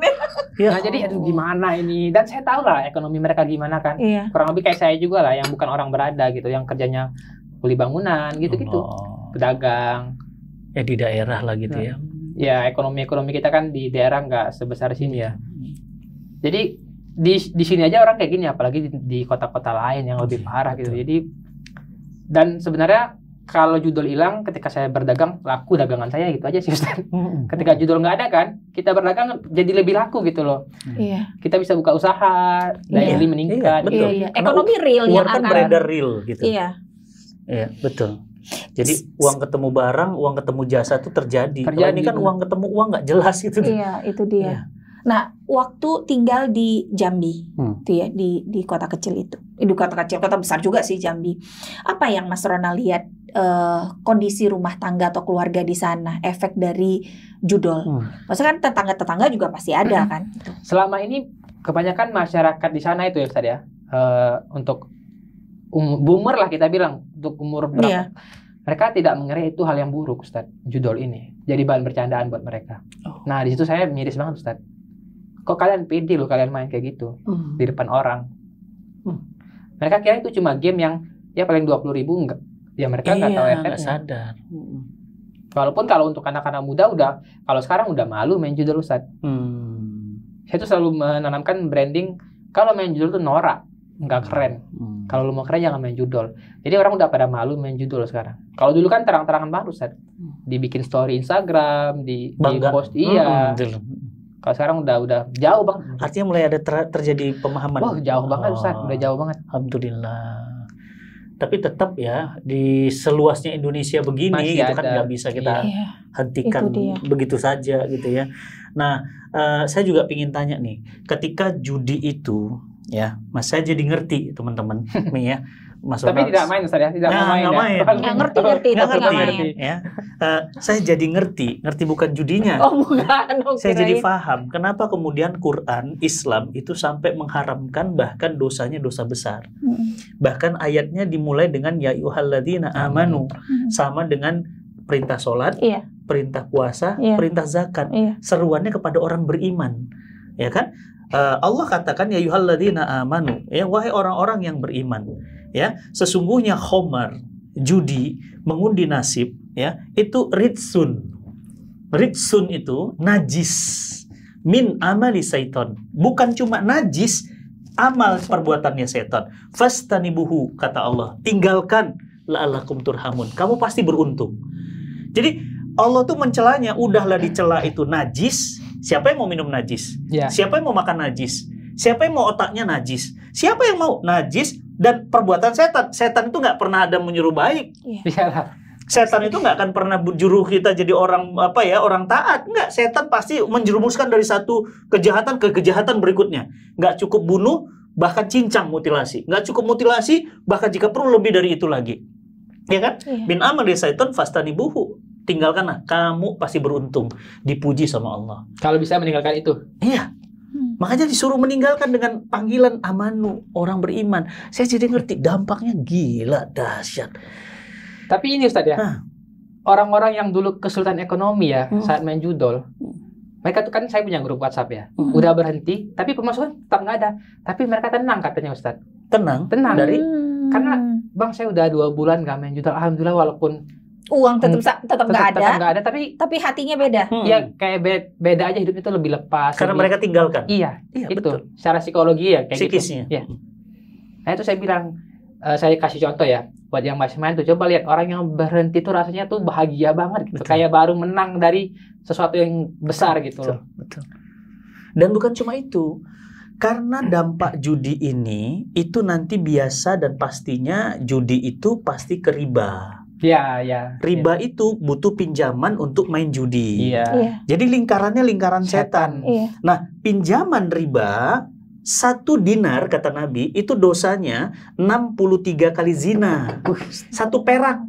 Nah jadi aduh gimana ini. Dan saya tahu lah ekonomi mereka gimana kan. Kurang lebih kayak saya juga lah, yang bukan orang berada gitu, yang kerjanya kuli bangunan gitu-gitu, pedagang. Ya di daerah lah gitu ya. Ya ekonomi kita kan di daerah nggak sebesar sini ya. Jadi di sini aja orang kayak gini, apalagi di kota-kota lain yang lebih parah gitu. Jadi dan sebenarnya kalau judul hilang ketika saya berdagang, laku dagangan saya gitu aja sih Ustaz. Ketika judul nggak ada kan, kita berdagang jadi lebih laku gitu loh. Kita bisa buka usaha, daya beli meningkat. Betul. Ekonomi real yang akan beredar real gitu. Iya betul. Jadi uang ketemu barang, uang ketemu jasa itu terjadi. Kalau ini kan uang ketemu uang nggak jelas gitu. Iya, itu dia. Nah, waktu tinggal di Jambi, tuh ya, di kota kecil itu, di kota kecil, kota besar juga sih Jambi. Apa yang Mas Ronald lihat kondisi rumah tangga atau keluarga di sana, efek dari judol? Maksudnya kan tetangga-tetangga juga pasti ada kan? Selama ini kebanyakan masyarakat di sana itu ya Ustaz ya, untuk boomer lah kita bilang, untuk umur berapa? Mereka tidak mengira itu hal yang buruk Ustaz, judol ini. Jadi bahan bercandaan buat mereka. Nah di situ saya miris banget Ustaz. Kok kalian pede loh kalian main kayak gitu di depan orang? Mereka kira itu cuma game yang ya paling 20.000 enggak. Ya mereka nggak tahu efeknya. Nggak sadar. Walaupun kalau untuk anak-anak muda kalau sekarang udah malu main judul Ustaz. Saya tuh selalu menanamkan branding, kalau main judul tuh norak, nggak keren. Kalau lu mau keren jangan main judul. Jadi orang udah pada malu main judul sekarang. Kalau dulu kan terang-terangan banget Ustaz. Dibikin story Instagram, di post Kalau sekarang udah jauh banget. Artinya mulai ada terjadi pemahaman. Wah, jauh banget Ustaz, udah jauh banget. Alhamdulillah. Tapi tetap ya di seluasnya Indonesia begini masih gitu kan nggak bisa kita hentikan begitu saja gitu ya. Nah, saya juga ingin tanya nih, ketika judi itu ya, Mas saya jadi ngerti teman-teman nih ya. Mas tapi Ronald, tidak main Ustaz ya, tidak main. Nggak ngerti ya. Saya jadi ngerti bukan judinya. Oh bukan. Saya jadi paham kenapa kemudian Quran Islam itu sampai mengharamkan bahkan dosanya dosa besar. Bahkan ayatnya dimulai dengan ya ayyuhalladzina amanu, sama dengan perintah sholat, perintah puasa, perintah zakat. Seruannya kepada orang beriman. Ya kan? Allah katakan ya ayyuhalladzina amanu, ya wahai orang-orang yang beriman, ya sesungguhnya khamar, judi, mengundi nasib, ya itu ridsun. Ridsun itu najis min amali syaiton. Bukan cuma najis, amal perbuatannya setan. Fastanibuhu, kata Allah, tinggalkan la'allakum turhamun. Kamu pasti beruntung. Jadi Allah tuh mencelanya, udahlah dicela itu najis. Siapa yang mau minum najis? Ya. Siapa yang mau makan najis? Siapa yang mau otaknya najis? Siapa yang mau najis dan perbuatan setan? Setan itu nggak pernah ada menyuruh baik. Iyalah. Setan itu nggak akan pernah menjuruh kita jadi orang orang taat. Nggak, setan pasti menjerumuskan dari satu kejahatan ke kejahatan berikutnya. Nggak cukup bunuh, bahkan cincang mutilasi. Nggak cukup mutilasi, bahkan jika perlu lebih dari itu lagi. Ya kan? Bin amali syaiton fastanibuhu. Tinggalkanlah, kamu pasti beruntung, dipuji sama Allah. Kalau bisa meninggalkan itu. Iya. Makanya disuruh meninggalkan dengan panggilan amanu, orang beriman. Saya jadi ngerti dampaknya gila, dahsyat. Tapi ini Ustaz ya, orang-orang yang dulu kesulitan ekonomi ya saat main judol, mereka tuh kan, saya punya grup WhatsApp ya, udah berhenti, tapi pemasukan tetap nggak ada. Tapi mereka tenang katanya Ustaz. Tenang? Dari karena Bang saya udah 2 bulan nggak main judol, alhamdulillah, walaupun uang tetap nggak ada, tapi hatinya beda. Ya kayak beda aja, hidupnya itu lebih lepas. Karena mereka tinggalkan. Iya itu betul. Secara psikologi ya kayak psikisnya. gitu. Ya. Nah itu saya bilang, saya kasih contoh ya buat yang masih main tuh, coba lihat orang yang berhenti tuh rasanya tuh bahagia banget gitu. Betul. Kayak baru menang dari sesuatu yang besar gitu loh. Betul. Dan bukan cuma itu. Karena dampak judi ini itu nanti biasa dan pastinya judi itu pasti ke riba. Ya. Riba itu butuh pinjaman untuk main judi. Iya. Jadi lingkarannya lingkaran setan. Nah, pinjaman riba 1 dinar kata Nabi itu dosanya 63 kali zina. 1 perak.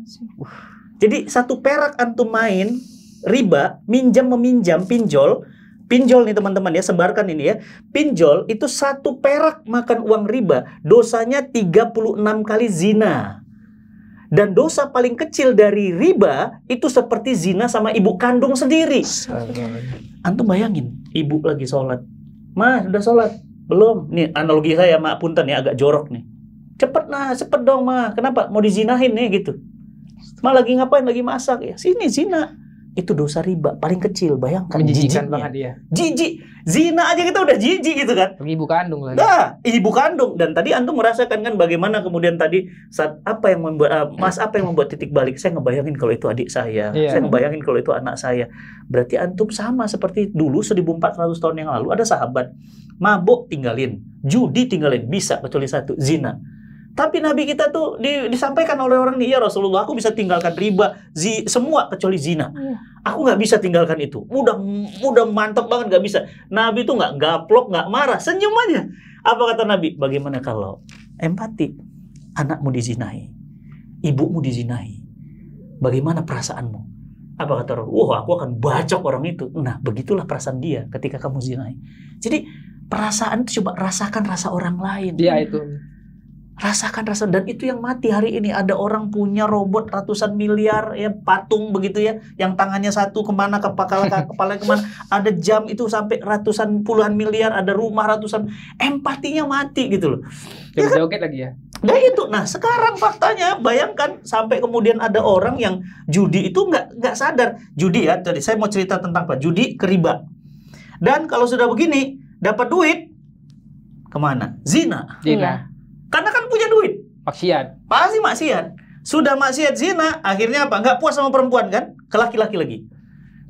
Jadi 1 perak antum main riba, meminjam, pinjol nih teman-teman ya, sebarkan ini ya. Pinjol itu 1 perak makan uang riba, dosanya 36 kali zina. Dan dosa paling kecil dari riba itu seperti zina sama ibu kandung sendiri. Antum bayangin, ibu lagi sholat. Ma, udah sholat? Belum. Nih analogi saya, mak punten ya, agak jorok nih. Cepet dong ma. Kenapa? Mau dizinahin nih gitu. Ma lagi ngapain? Lagi masak ya. Sini zina. Itu dosa riba paling kecil. Bayangkan. Menjijikkan banget dia. Jijik. Zina aja kita udah jijik gitu kan. Ibu kandung lagi. Nah, ibu kandung. Dan tadi antum merasakan kan bagaimana kemudian tadi saat apa yang membuat titik balik. Saya ngebayangin kalau itu adik saya. Saya ngebayangin kalau itu anak saya. Berarti antum sama seperti dulu 1400 tahun yang lalu ada sahabat mabuk tinggalin, judi tinggalin, bisa kecuali 1, zina. Tapi Nabi kita tuh disampaikan oleh orang nih, ya Rasulullah, aku bisa tinggalkan riba, semua kecuali zina. Aku nggak bisa tinggalkan itu. Udah mantap banget, nggak bisa. Nabi tuh nggak gaplok, nggak marah, senyum aja. Apa kata Nabi? Bagaimana kalau empati, anakmu dizinahi, ibumu dizinahi, bagaimana perasaanmu? Apa kata Rasul? Aku akan bacok orang itu. Nah, begitulah perasaan dia ketika kamu zinahi. Jadi perasaan itu coba rasakan rasa orang lain. Iya itu. Rasakan rasa, dan itu yang mati hari ini. Ada orang punya robot ratusan miliar ya, patung begitu ya, yang tangannya satu kemana, kepala kemana, ada jam itu sampai ratusan puluhan miliar, ada rumah ratusan, empatinya mati gitu loh. Joget lagi ya. Nah itu, nah sekarang faktanya bayangkan sampai kemudian ada orang yang judi itu nggak sadar. Judi ya, tadi saya mau cerita tentang apa? Judi ke riba. Dan kalau sudah begini dapat duit kemana? Zina. Karena kan punya duit. Maksiat. Pasti maksiat. Sudah maksiat zina, akhirnya apa? Nggak puas sama perempuan kan? Ke laki-laki lagi.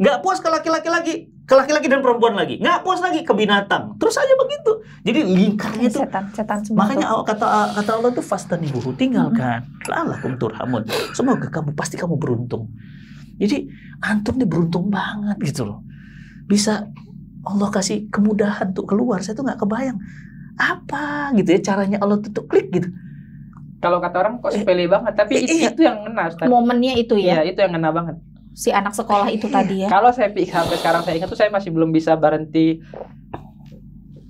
Nggak puas ke laki-laki lagi. Ke laki-laki dan perempuan lagi. Nggak puas lagi ke binatang. Terus aja begitu. Jadi lingkarnya itu. Setan semua. Makanya kata Allah tuh fastanibuhu, tinggalkan. La'allakum turhamun. Semoga pasti kamu beruntung. Jadi antum nih beruntung banget gitu loh. Bisa Allah kasih kemudahan untuk keluar. Saya tuh nggak kebayang. Apa gitu ya caranya Allah tutup klik gitu. Kalau kata orang kok sepele banget, tapi itu yang ngena Ustaz. Momennya itu ya. Iya, itu yang ngena banget. Si anak sekolah itu tadi ya. Kalau sampai sekarang saya ingat tuh, saya masih belum bisa berhenti.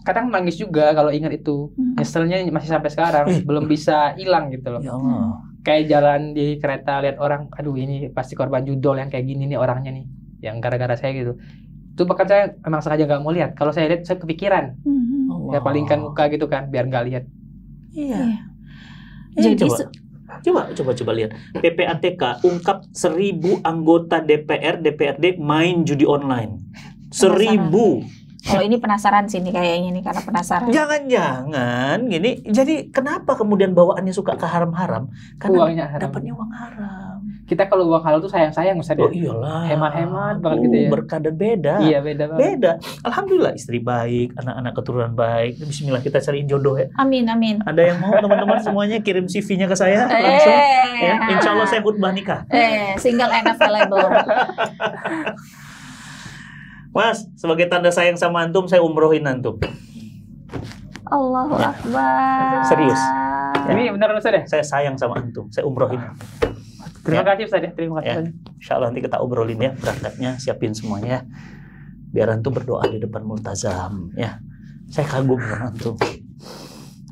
Kadang nangis juga kalau ingat itu. Nyeselnya masih sampai sekarang belum bisa hilang gitu loh. Ya Allah. Kayak jalan di kereta lihat orang, aduh ini pasti korban judol yang kayak gini nih orangnya nih, yang gara-gara saya gitu. Itu bahkan saya emang sengaja nggak mau lihat. Kalau saya lihat saya kepikiran. Saya palingkan muka gitu kan biar nggak lihat. Iya. Jadi Coba lihat. PPATK ungkap 1.000 anggota DPR DPRD main judi online. 1.000. Kalau ini penasaran sih nih kayaknya nih, karena penasaran. Jangan-jangan gini. Jadi kenapa kemudian bawaannya suka ke haram-haram? Karena Uangnya haram. dapatnya uang haram. Kita kalau uang halal tuh sayang-sayang Ustaz. Oh iyalah. Hemat-hemat banget gitu ya. Berkah dan beda. Iya, beda banget. Beda. Alhamdulillah istri baik, anak-anak keturunan baik. Bismillah kita cariin jodoh ya. Amin. Ada yang mau teman-teman semuanya kirim CV-nya ke saya langsung. Ya, insya Allah saya khutbah nikah. Single and available. Mas, sebagai tanda sayang sama antum, saya umrohin antum. Allahu Akbar. Serius. Ini benar Ustaz ya? Saya sayang sama antum, saya umrohin. Terima kasih Ustaz ya. Terima kasih. Ya. Insya Allah nanti kita obrolin ya, berangkatnya siapin semuanya. Biar antum berdoa di depan multazam ya. Saya kagum sama antum.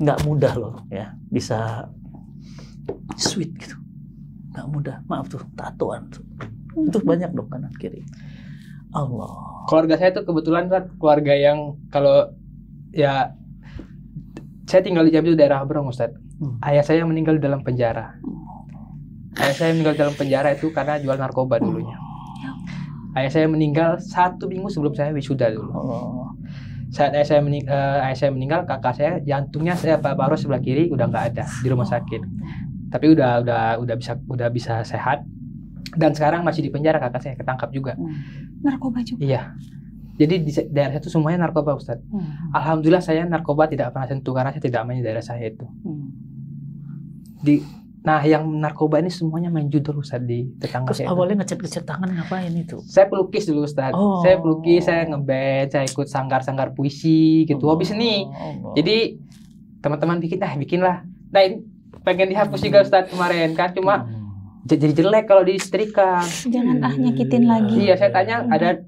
Nggak mudah loh ya, bisa sweet gitu. Nggak mudah. Maaf tuh, tatoan tuh. Itu banyak dong kanan kiri. Allah. Keluarga saya tuh kebetulan Ustaz, keluarga yang kalau ya saya tinggal di Jambi itu daerah Brong Ustaz. Ayah saya meninggal di dalam penjara. Ayah saya meninggal di dalam penjara itu karena jual narkoba dulunya. Ayah saya meninggal 1 minggu sebelum saya wisuda dulu. Saat ayah saya meninggal, kakak saya jantungnya paru sebelah kiri udah nggak ada di rumah sakit. Tapi udah bisa sehat. Dan sekarang masih di penjara, kakak saya ketangkap juga. Narkoba juga. Iya. Jadi di daerah saya itu semuanya narkoba Ustaz. Alhamdulillah saya narkoba tidak pernah sentuh karena saya tidak main di daerah saya itu. Nah yang narkoba ini semuanya main judul Ustaz di tetangga Terus saya. awalnya ngecat tangan ngapain itu? Saya pelukis dulu Ustaz. Saya pelukis, saya ngeband, saya ikut sanggar-sanggar puisi gitu. Hobi seni. Jadi teman-teman bikinlah. Nah ini pengen dihapus juga Ustaz kemarin kan, cuma jadi jelek kalau disetrika. Jangan nyakitin lagi. Iya, saya tanya ada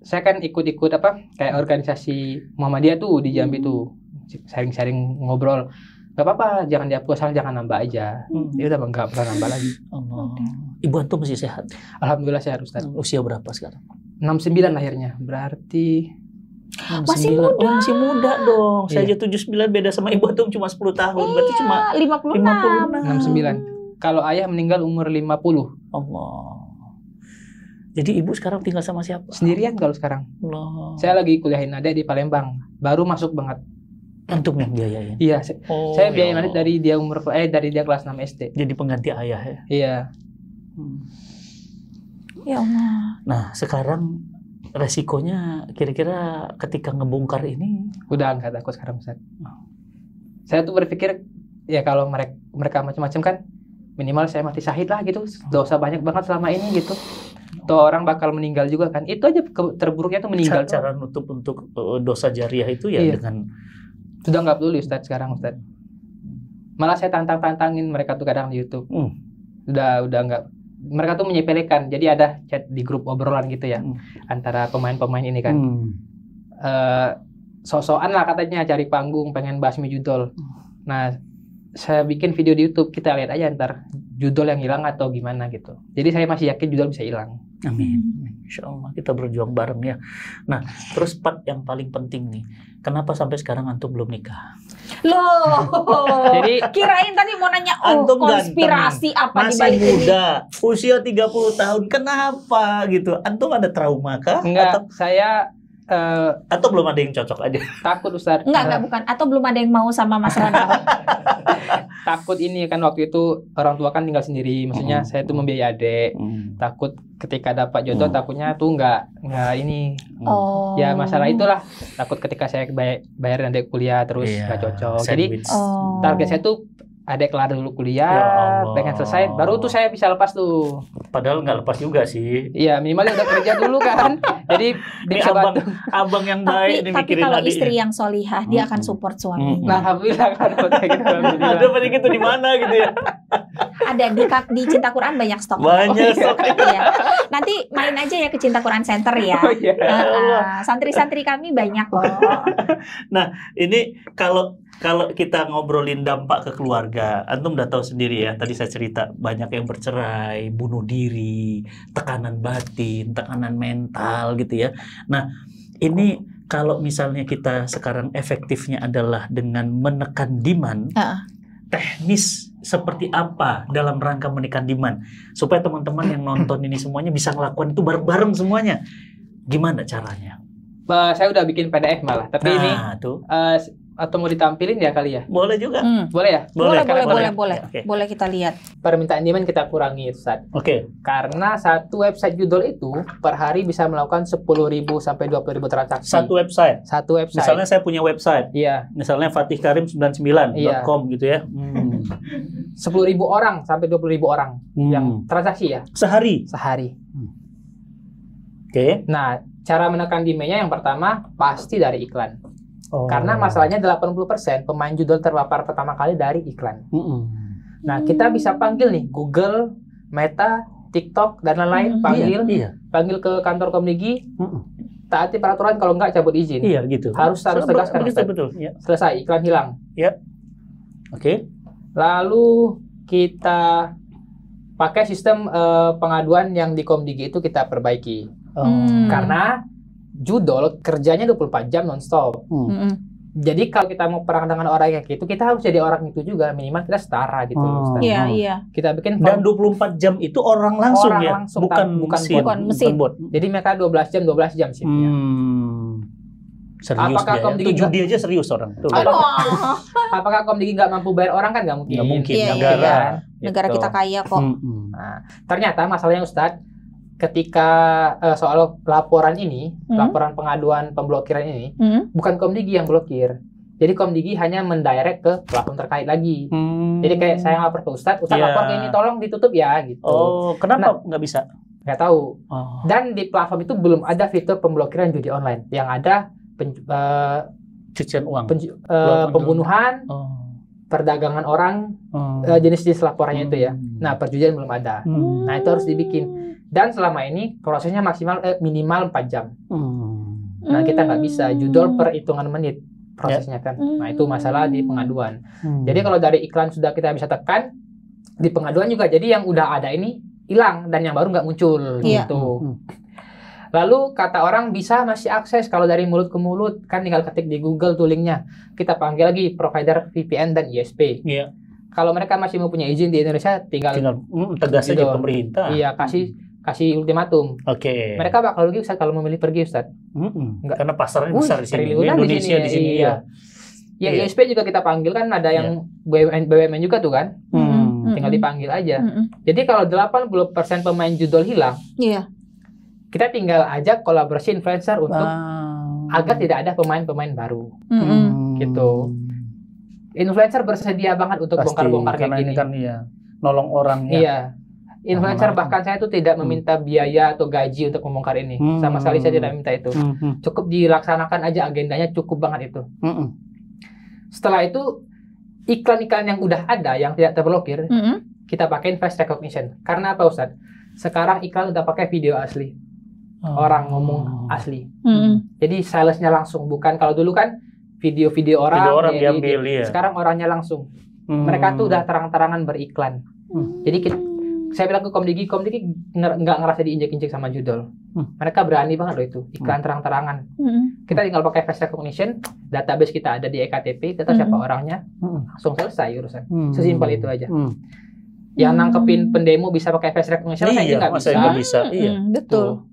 saya kan ikut kayak organisasi Muhammadiyah tuh di Jambi tuh. Sharing-sharing ngobrol. Gak apa-apa, jangan dihapus, asal jangan nambah aja. Ya udah enggak pernah nambah lagi. Ibu antum masih sehat? Alhamdulillah sehat Ustaz. Usia berapa sekarang? 69 lahirnya. Berarti Masih muda. Masih muda dong. Saya aja 79, beda sama ibu antum cuma 10 tahun. Berarti cuma 56. 69. Kalau ayah meninggal umur 50. Allah. Jadi ibu sekarang tinggal sama siapa? Sendirian kalau sekarang. Allah. Saya lagi kuliahin adik di Palembang. Baru masuk banget. Antum yang biayain? Iya. Saya biayain adik dari dia kelas 6 SD. Jadi pengganti ayah ya? Iya. Ya Allah. Nah sekarang resikonya kira-kira ketika ngebongkar ini? Udah nggak takut sekarang Ustaz. Saya tuh berpikir ya kalau mereka macam-macam kan, minimal saya mati syahid lah gitu. Dosa banyak banget selama ini gitu. Tuh orang bakal meninggal juga kan. Itu aja terburuknya tuh meninggal. Cara nutup untuk dosa jariah itu ya dengan sudah nggak peduli Ustaz sekarang Ustaz. Malah saya tantangin mereka tuh kadang di YouTube. Udah nggak. Mereka tuh menyepelekan. Jadi ada chat di grup obrolan gitu ya antara pemain-pemain ini kan. So-soan lah katanya cari panggung, pengen basmi judul. Nah saya bikin video di YouTube, kita lihat aja ntar judul yang hilang atau gimana gitu. Jadi saya masih yakin judul bisa hilang. Amin. Insya Allah kita berjuang bareng ya. Nah terus part yang paling penting nih, kenapa sampai sekarang antum belum nikah? Loh, jadi kirain tadi mau nanya antum konspirasi ganteng, apa di masih balik muda, usia 30 tahun, kenapa gitu? Antum ada trauma kah? Enggak, saya atau belum ada yang cocok aja? Takut Ustaz. Enggak bukan. Atau belum ada yang mau sama Mas Ronald? Takut ini kan waktu itu orang tua kan tinggal sendiri. Maksudnya saya tuh membiayai adik. Takut ketika dapat jodoh takutnya tuh enggak ini. Ya masalah itulah. Takut ketika saya bayarin adik kuliah terus enggak cocok. Jadi target saya tuh adik kelar dulu kuliah, pengen selesai, baru tuh saya bisa lepas tuh. Padahal nggak lepas juga sih. Iya, minimal udah kerja dulu kan. Jadi ini abang yang baik. Tapi kalau istri yang solihah, dia akan support suami. Nah, alhamdulillah kan gitu. Ada pada gitu di mana gitu ya? Ada di Cinta Quran banyak stok. Banyak stok. Ya. Nanti main aja ya ke Cinta Quran Center ya. Santri-santri kami banyak loh. Nah, ini kalau kita ngobrolin dampak ke keluarga, antum udah tahu sendiri ya. Tadi saya cerita banyak yang bercerai, bunuh diri, tekanan batin, tekanan mental gitu ya. Nah, ini kalau misalnya kita sekarang efektifnya adalah dengan menekan demand, teknis seperti apa dalam rangka menekan demand supaya teman-teman yang nonton ini semuanya bisa ngelakukan itu bareng-bareng semuanya. Gimana caranya? Saya udah bikin PDF malah, tapi ini tuh. Atau mau ditampilin ya kali ya? Boleh juga. Boleh ya? Boleh. Okay. Boleh kita lihat. Permintaan demand kita kurangi, Ustaz. Oke. Karena satu website judul itu per hari bisa melakukan 10.000 sampai 20.000 transaksi. Satu website. Misalnya saya punya website. Iya. Misalnya fatihkarim99.com gitu ya. 10.000 orang sampai 20.000 orang yang transaksi ya. Sehari. Oke. Nah, cara menekan demand-nya yang pertama pasti dari iklan. Karena masalahnya 80% pemain judul terpapar pertama kali dari iklan. Nah, kita bisa panggil nih Google, Meta, TikTok dan lain-lain, panggil ke kantor Komdigi, taati peraturan, kalau enggak cabut izin. Iya gitu. Harus tegaskan. Betul. Ya. Selesai, iklan hilang. Ya. Oke. Lalu kita pakai sistem pengaduan yang di Komdigi itu kita perbaiki. Karena judul kerjanya 24 jam non-stop. Jadi kalau kita mau perang dengan orang yang gitu, kita harus jadi orang itu juga, minimal kita setara gitu. Iya. Kita bikin dan 24 jam itu orang langsung ya, bukan mesin. Bot. Jadi mereka 12 jam shiftnya. Serius. Apakah Komdigi judi aja serius orang. Apakah Komdigi nggak mampu bayar orang? Kan nggak mungkin. Nggak mungkin. Negara kita kaya kok. Nah, ternyata masalahnya Ustadz, ketika soal laporan ini, laporan pengaduan pemblokiran ini, bukan Komdigi yang blokir. Jadi Komdigi hanya mendirect ke platform terkait lagi. Jadi kayak saya lapor ke Ustadz lapor ke ini, tolong ditutup ya gitu. Kenapa nggak bisa? Nggak tahu. Dan di platform itu belum ada fitur pemblokiran judi online. Yang ada cucian uang, pembunuhan, perdagangan orang, jenis-jenis laporannya itu ya. Nah, perjudian belum ada. Nah, itu harus dibikin. Dan selama ini prosesnya minimal 4 jam. Nah, kita nggak bisa judul per hitungan menit prosesnya kan. Nah, itu masalah di pengaduan. Jadi kalau dari iklan sudah kita bisa tekan, di pengaduan juga. Jadi yang udah ada ini hilang dan yang baru nggak muncul gitu. Lalu kata orang bisa masih akses kalau dari mulut ke mulut, kan tinggal ketik di Google tuh linknya. Kita panggil lagi provider VPN dan ISP. Kalau mereka masih mau punya izin di Indonesia, tinggal tegas aja pemerintah. Iya, kasih ultimatum. Mereka bakal rugi Ustaz kalau memilih pergi Ustaz. Karena pasarnya besar di sini. Indonesia di sini. Ya, ISP juga kita panggil kan, ada yang BUMN juga tuh kan. Tinggal dipanggil aja. Jadi kalau 80% pemain judul hilang, kita tinggal ajak kolaborasi influencer untuk agar tidak ada pemain-pemain baru. Gitu. Influencer bersedia banget untuk bongkar-bongkar kayak gini. Kan nolong orang ya. Iya. Influencer bahkan saya tuh tidak meminta biaya atau gaji untuk membongkar ini. Sama sekali saya tidak minta itu. Cukup dilaksanakan aja agendanya, cukup banget itu. Setelah itu iklan-iklan yang udah ada yang tidak terblokir, kita pakai face recognition. Karena apa Ustaz? Sekarang iklan udah pakai video asli. Orang ngomong asli. Jadi salesnya langsung, bukan kalau dulu kan video-video orang diambil. Sekarang orangnya langsung. Mereka tuh udah terang-terangan beriklan. Jadi saya bilang ke Komdigi nggak ngerasa diinjek-injek sama judul. Mereka berani banget loh itu, iklan terang-terangan. Kita tinggal pakai face recognition, database kita ada di EKTP, kita tahu siapa orangnya, langsung selesai urusan. Sesimpel itu aja. Yang nangkepin pendemo bisa pakai face recognition, saya nggak bisa. Betul.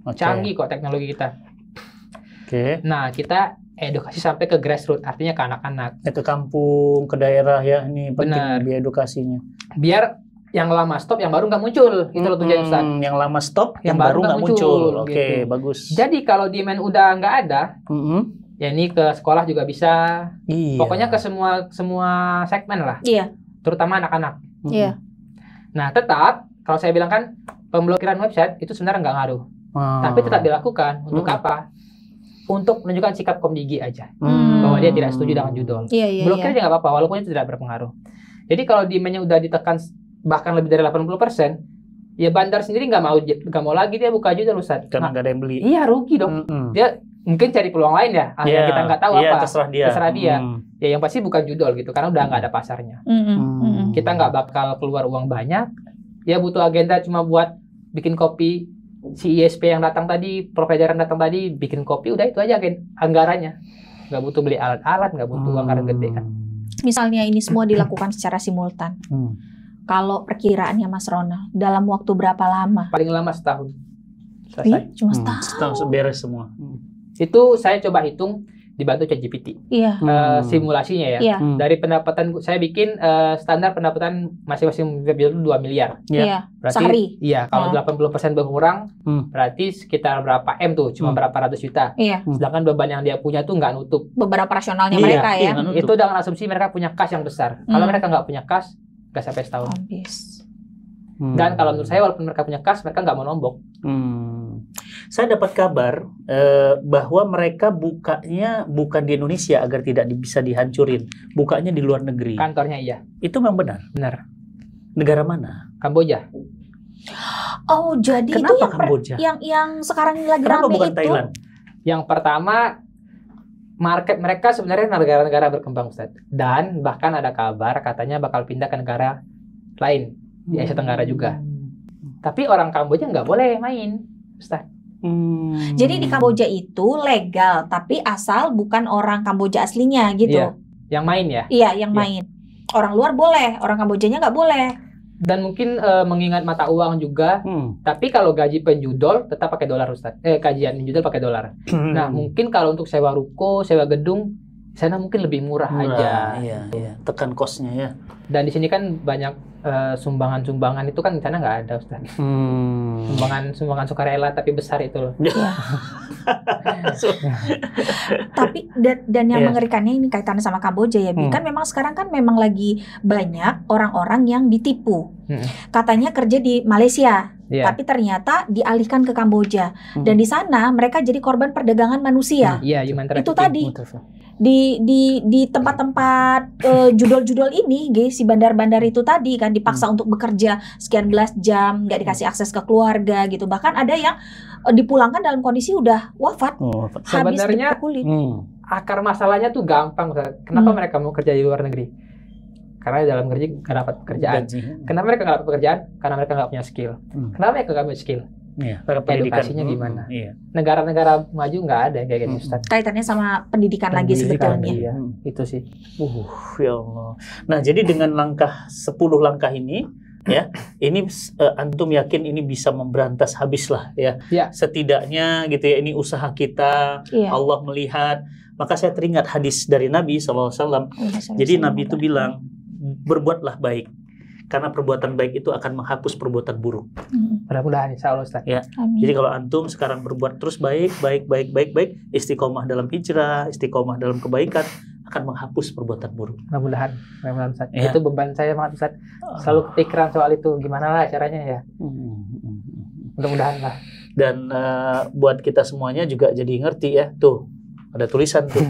Canggih kok teknologi kita. Nah, kita edukasi sampai ke grassroots, artinya ke anak-anak. Ke kampung, ke daerah ya, ini penting biar edukasinya. Biar yang lama stop, yang baru nggak muncul. Itu loh tujuan Ustaz. Yang lama stop, yang baru nggak muncul. Oke, bagus. Jadi kalau demand udah nggak ada, ya ini ke sekolah juga bisa. Pokoknya ke semua segmen lah. Terutama anak-anak. Nah, tetap kalau saya bilang kan pemblokiran website itu sebenarnya nggak ngaruh. Tapi tetap dilakukan. Untuk apa? Untuk menunjukkan sikap Komdigi aja. Bahwa dia tidak setuju dengan judul. Blokir aja nggak apa-apa, walaupun itu tidak berpengaruh. Jadi kalau demand-nya udah ditekan bahkan lebih dari 80%, ya bandar sendiri nggak mau lagi dia buka judul Ustaz. Karena nggak ada yang beli. Iya, rugi dong. Dia mungkin cari peluang lain ya. Kita nggak tahu apa. Terserah dia. Ya yang pasti bukan judul gitu, karena udah nggak ada pasarnya. Kita nggak bakal keluar uang banyak. Ya butuh agenda cuma buat bikin kopi si ISP yang datang tadi, provider yang datang tadi bikin kopi, udah itu aja kan anggarannya. Nggak butuh beli alat-alat, nggak butuh anggaran gede kan. Misalnya ini semua dilakukan secara simultan. Kalau perkiraannya Mas Ronald, dalam waktu berapa lama? Paling lama setahun. Selesai. Cuma setahun. Setahun beres semua. Itu saya coba hitung dibantu ChatGPT. Iya. Simulasinya ya. Iya. Dari pendapatan saya bikin standar pendapatan masing-masing web developer 2 miliar. Iya. Berarti Sehari. iya, kalau 80% berkurang berarti sekitar berapa M tuh? Cuma berapa ratus juta. Iya. Sedangkan beban yang dia punya tuh nggak nutup. Beberapa rasionalnya mereka ya. Itu dengan asumsi mereka punya kas yang besar. Kalau mereka nggak punya kas, nggak sampai setahun. Habis. Dan kalau menurut saya walaupun mereka punya kas, mereka nggak mau nombok. Saya dapat kabar bahwa mereka bukanya bukan di Indonesia agar tidak bisa dihancurin. Bukanya di luar negeri. Kantornya iya. Itu memang benar? Benar. Negara mana? Kamboja. Oh, jadi Kenapa itu Kamboja? yang sekarang lagi Kenapa rame bukan itu? Thailand? Yang pertama, market mereka sebenarnya negara-negara berkembang, Ustaz. Dan bahkan ada kabar katanya bakal pindah ke negara lain di Asia Tenggara juga. Tapi orang Kamboja nggak boleh main, Ustaz. Jadi di Kamboja itu legal, tapi asal bukan orang Kamboja aslinya gitu. Iya. Yang main ya. Iya, yang main. Orang luar boleh, orang Kambojanya nggak boleh. Dan mungkin mengingat mata uang juga. Tapi kalau gaji penjudol tetap pakai dolar, Ustaz. Kajian penjudol pakai dolar. Nah, mungkin kalau untuk sewa ruko, sewa gedung, di sana mungkin lebih murah aja. Iya. Tekan kosnya ya. Dan di sini kan banyak sumbangan-sumbangan itu kan di sana nggak ada, Ustaz. Sumbangan sukarela tapi besar itu loh. Tapi dan yang mengerikannya ini kaitannya sama Kamboja ya, Kan memang sekarang kan memang lagi banyak orang-orang yang ditipu. Katanya kerja di Malaysia, tapi ternyata dialihkan ke Kamboja. Dan di sana mereka jadi korban perdagangan manusia. Iya, human trafficking. Itu tadi di tempat-tempat judol-judol ini, si bandar-bandar itu tadi kan dipaksa untuk bekerja sekian belas jam, nggak dikasih akses ke keluarga gitu. Bahkan ada yang dipulangkan dalam kondisi udah wafat. Habis Sebenarnya dipukuli. Akar masalahnya tuh gampang, Ustaz. Kenapa mereka mau kerja di luar negeri? Karena di dalam negeri nggak dapat pekerjaan. Kenapa mereka nggak dapat pekerjaan? Karena mereka nggak punya skill. Kenapa mereka nggak punya skill? Edukasinya gimana? Negara-negara maju nggak ada yang kayak gitu, Ustaz. Kaitannya sama pendidikan lagi sebetulnya. Iya, itu sih. Ya Allah. Nah, jadi dengan 10 langkah ini, ya, ini antum yakin ini bisa memberantas habislah ya. Setidaknya gitu ya, ini usaha kita, Allah melihat. Maka saya teringat hadis dari Nabi SAW. Jadi Nabi itu bilang, berbuatlah baik. Karena perbuatan baik itu akan menghapus perbuatan buruk. Mudah-mudahan insya Allah, Ustaz. Ya. Jadi kalau antum sekarang berbuat terus baik, istiqomah dalam hijrah, istiqomah dalam kebaikan, akan menghapus perbuatan buruk. Mudah-mudahan Ustaz. Itu beban saya banget, Ustaz. Selalu kepikiran soal itu, gimana lah caranya ya. Mudah-mudahan lah. Dan buat kita semuanya juga jadi ngerti ya, tuh ada tulisan tuh.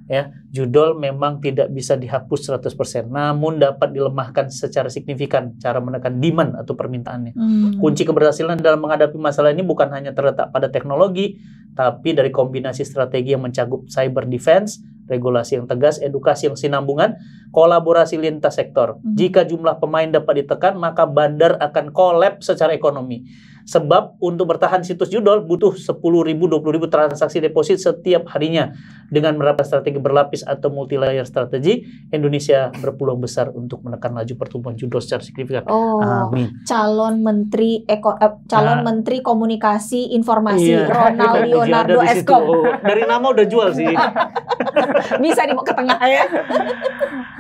Ya, judol memang tidak bisa dihapus 100%, namun dapat dilemahkan secara signifikan cara menekan demand atau permintaannya. Kunci keberhasilan dalam menghadapi masalah ini bukan hanya terletak pada teknologi, tapi dari kombinasi strategi yang mencakup cyber defense, regulasi yang tegas, edukasi yang sinambungan, kolaborasi lintas sektor. Jika jumlah pemain dapat ditekan, maka bandar akan kolaps secara ekonomi. Sebab untuk bertahan situs judol butuh 10.000, 20.000 transaksi deposit setiap harinya. Dengan menerapkan strategi berlapis atau multi-layer strategi, Indonesia berpeluang besar untuk menekan laju pertumbuhan judol secara signifikan. Amin. Calon Menteri Komunikasi Informasi Ronald Leonardo Eskom. Dari nama udah jual sih. Bisa dibawa ke tengah ya.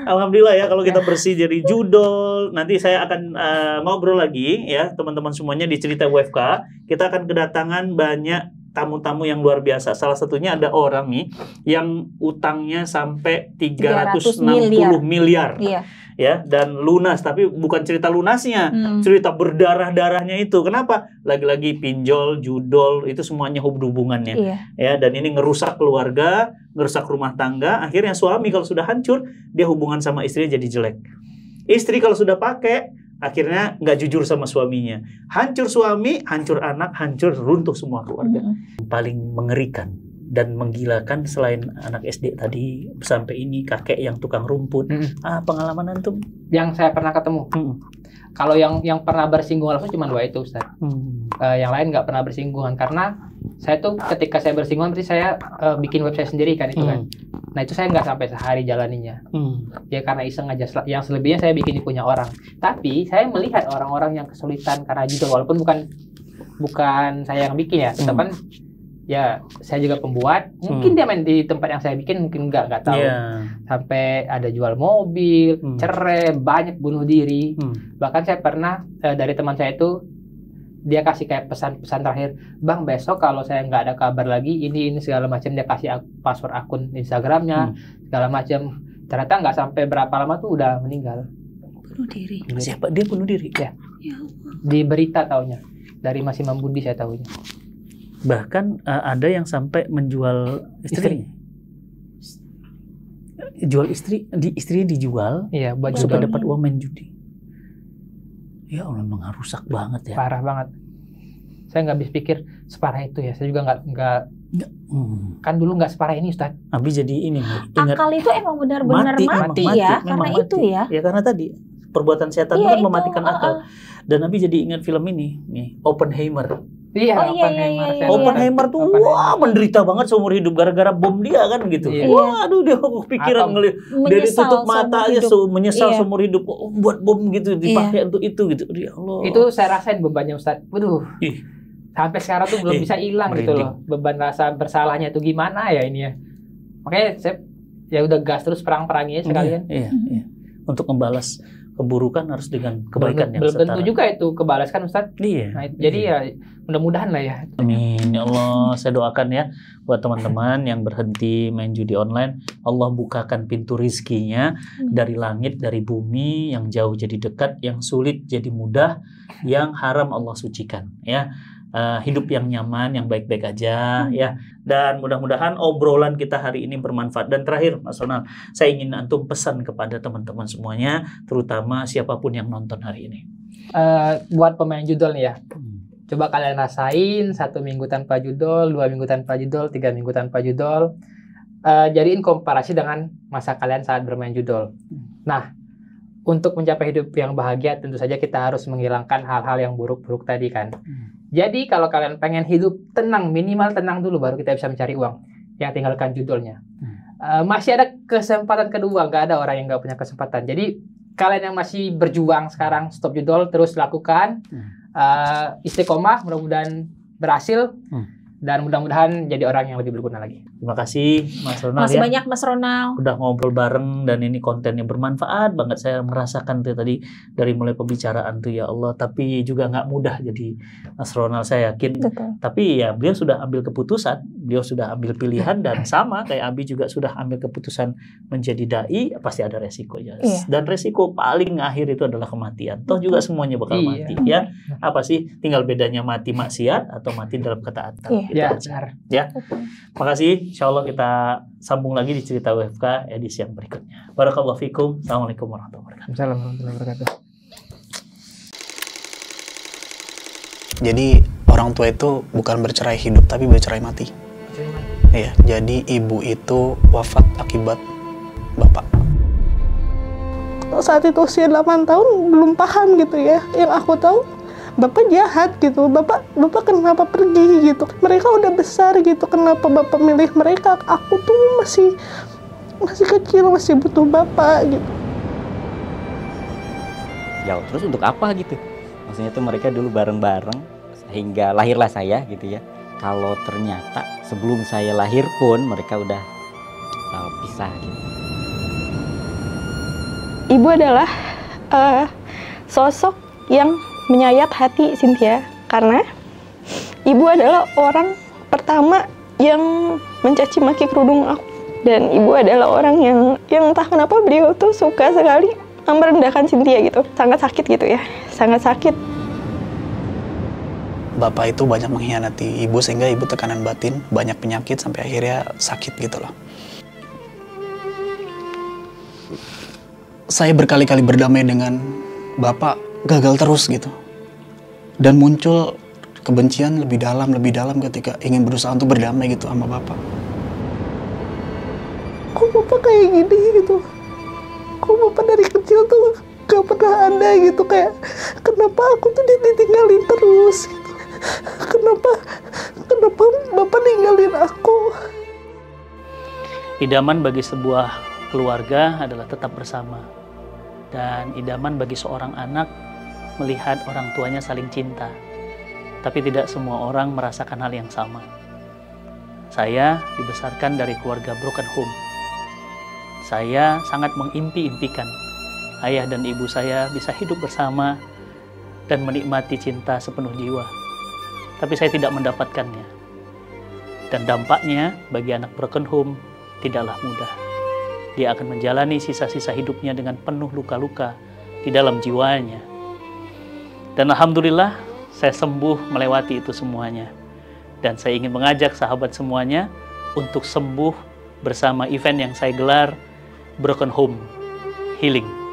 Alhamdulillah ya kalau kita bersih jadi judol. Nanti saya akan ngobrol lagi ya teman-teman semuanya di Cerita WFK. Kita akan kedatangan banyak tamu-tamu yang luar biasa. Salah satunya ada orang nih yang utangnya sampai 360 miliar. Ya, dan lunas, tapi bukan cerita lunasnya, cerita berdarah-darahnya itu. Kenapa? Lagi-lagi pinjol, judol, itu semuanya hubungannya. Ya, dan ini ngerusak keluarga, ngerusak rumah tangga. Akhirnya suami kalau sudah hancur, dia hubungan sama istrinya jadi jelek. Istri kalau sudah pakai, akhirnya nggak jujur sama suaminya. Hancur suami, hancur anak, hancur runtuh semua keluarga. Paling mengerikan dan menggilakan selain anak SD tadi sampai ini kakek yang tukang rumput. Pengalaman antum? Yang saya pernah ketemu. Kalau yang pernah bersinggungan langsung cuma 2 itu, Ustaz. Yang lain nggak pernah bersinggungan karena saya tuh ketika saya bersinggungan berarti saya bikin website sendiri kan itu kan. Nah itu saya nggak sampai sehari jalaninya. Ya karena iseng aja. Yang selebihnya saya bikin punya orang. Tapi saya melihat orang-orang yang kesulitan karena judul, walaupun bukan saya yang bikin ya, tetap kan ya saya juga pembuat. Mungkin dia main di tempat yang saya bikin, mungkin nggak tahu. Sampai ada jual mobil, cerai, banyak bunuh diri. Bahkan saya pernah dari teman saya itu, dia kasih kayak pesan-pesan terakhir, Bang besok kalau saya nggak ada kabar lagi, ini segala macam, dia kasih password akun Instagramnya, segala macam. Ternyata nggak sampai berapa lama tuh udah meninggal. Bunuh diri. Siapa dia bunuh diri? Ya. Di berita taunya, dari Masih Membudi saya tahunya. Bahkan ada yang sampai menjual istri. Jual istrinya dijual, iya, buat supaya dapat uang main judi. Ya Allah, memang rusak banget ya. Parah banget. Saya nggak habis pikir separah itu ya. Saya juga nggak. Kan dulu nggak separah ini, Ustaz. Abi jadi ini. Ingat, akal itu emang benar-benar mati ya, karena itu ya. Ya karena tadi perbuatan setan itu kan mematikan akal. Dan Abi jadi ingat film ini, nih Oppenheimer. Iya, Oppenheimer tuh wah menderita banget seumur hidup gara-gara bom dia kan gitu. Wah, aduh dia pikiran ngelihat dia ditutup mata aja menyesal seumur hidup buat bom gitu dipakai untuk itu gitu. Ya Allah. Itu saya rasain bebannya, Ustaz. Waduh. Sampai sekarang tuh belum bisa hilang gitu loh. Beban rasa bersalahnya tuh gimana ya ini ya. Makanya saya ya udah gas terus perang-perangnya sekalian. Iya. Untuk membalas keburukan harus dengan kebaikan yang belum setara. Tentu juga itu kebalas kan, Ustaz. Iya. Nah, jadi ya mudah-mudahan lah ya. Amin ya Allah. Saya doakan ya buat teman-teman yang berhenti main judi online, Allah bukakan pintu rizkinya dari langit, dari bumi, yang jauh jadi dekat, yang sulit jadi mudah, yang haram Allah sucikan ya. Hidup yang nyaman, yang baik-baik aja ya. Dan mudah-mudahan obrolan kita hari ini bermanfaat. Dan terakhir Mas Ronald, saya ingin antum pesan kepada teman-teman semuanya, terutama siapapun yang nonton hari ini. Buat pemain judul nih ya, coba kalian rasain 1 minggu tanpa judul, 2 minggu tanpa judul, 3 minggu tanpa judul. Jadiin komparasi dengan masa kalian saat bermain judul. Nah, untuk mencapai hidup yang bahagia tentu saja kita harus menghilangkan hal-hal yang buruk-buruk tadi kan. Jadi kalau kalian pengen hidup tenang, minimal tenang dulu baru kita bisa mencari uang. Yang tinggalkan judulnya. Masih ada kesempatan kedua, nggak ada orang yang nggak punya kesempatan. Jadi kalian yang masih berjuang sekarang, stop judul, terus lakukan. Istiqomah, mudah-mudahan berhasil. Dan mudah-mudahan jadi orang yang lebih berguna lagi. Terima kasih Mas Ronald. Masih banyak Mas Ronald. Udah ngobrol bareng dan ini kontennya bermanfaat banget. Saya merasakan tuh tadi dari mulai pembicaraan tuh ya Allah. Tapi juga nggak mudah jadi Mas Ronald, saya yakin. Betul. Tapi ya beliau sudah ambil keputusan. Beliau sudah ambil pilihan dan sama kayak Abi juga sudah ambil keputusan menjadi dai. Pasti ada resikonya. Dan resiko paling akhir itu adalah kematian. Toh juga semuanya bakal mati ya. Apa sih? Tinggal bedanya mati maksiat atau mati dalam ketaatan. Ya, benar. Ya. Makasih. Insyaallah kita sambung lagi di cerita WFK edisi yang berikutnya. Barakallahu fikum. Assalamualaikum warahmatullahi wabarakatuh. Assalamualaikum warahmatullahi wabarakatuh. Jadi orang tua itu bukan bercerai hidup tapi bercerai mati. Iya, jadi ibu itu wafat akibat bapak. Saat itu usia 8 tahun belum paham gitu ya. Yang aku tahu bapak jahat gitu, bapak kenapa pergi gitu, mereka udah besar gitu, kenapa bapak milih mereka, aku tuh masih kecil, masih butuh bapak gitu. Ya terus untuk apa gitu, maksudnya tuh mereka dulu bareng-bareng sehingga lahirlah saya gitu ya. Kalau ternyata sebelum saya lahir pun mereka udah pisah gitu. Ibu adalah sosok yang menyayat hati Cynthia karena ibu adalah orang pertama yang mencaci maki kerudung aku, dan ibu adalah orang yang entah kenapa beliau tuh suka sekali merendahkan Cynthia gitu, sangat sakit gitu ya, sangat sakit. Bapak itu banyak mengkhianati ibu sehingga ibu tekanan batin, banyak penyakit sampai akhirnya sakit gitu loh. Saya berkali-kali berdamai dengan bapak, gagal terus gitu. Dan muncul kebencian lebih dalam ketika ingin berusaha untuk berdamai gitu sama bapak. Bapak kayak gini gitu? Kok Bapak dari kecil tuh gak pernah ada gitu, kayak kenapa aku tuh ditinggalin terus gitu. Kenapa Bapak ninggalin aku? Idaman bagi sebuah keluarga adalah tetap bersama. Dan idaman bagi seorang anak melihat orang tuanya saling cinta. Tapi tidak semua orang merasakan hal yang sama. Saya dibesarkan dari keluarga broken home. Saya sangat mengimpi-impikan ayah dan ibu saya bisa hidup bersama dan menikmati cinta sepenuh jiwa. Tapi saya tidak mendapatkannya. Dan dampaknya bagi anak broken home tidaklah mudah. Dia akan menjalani sisa-sisa hidupnya dengan penuh luka-luka di dalam jiwanya. Dan alhamdulillah saya sembuh melewati itu semuanya. Dan saya ingin mengajak sahabat semuanya untuk sembuh bersama event yang saya gelar Broken Home Healing.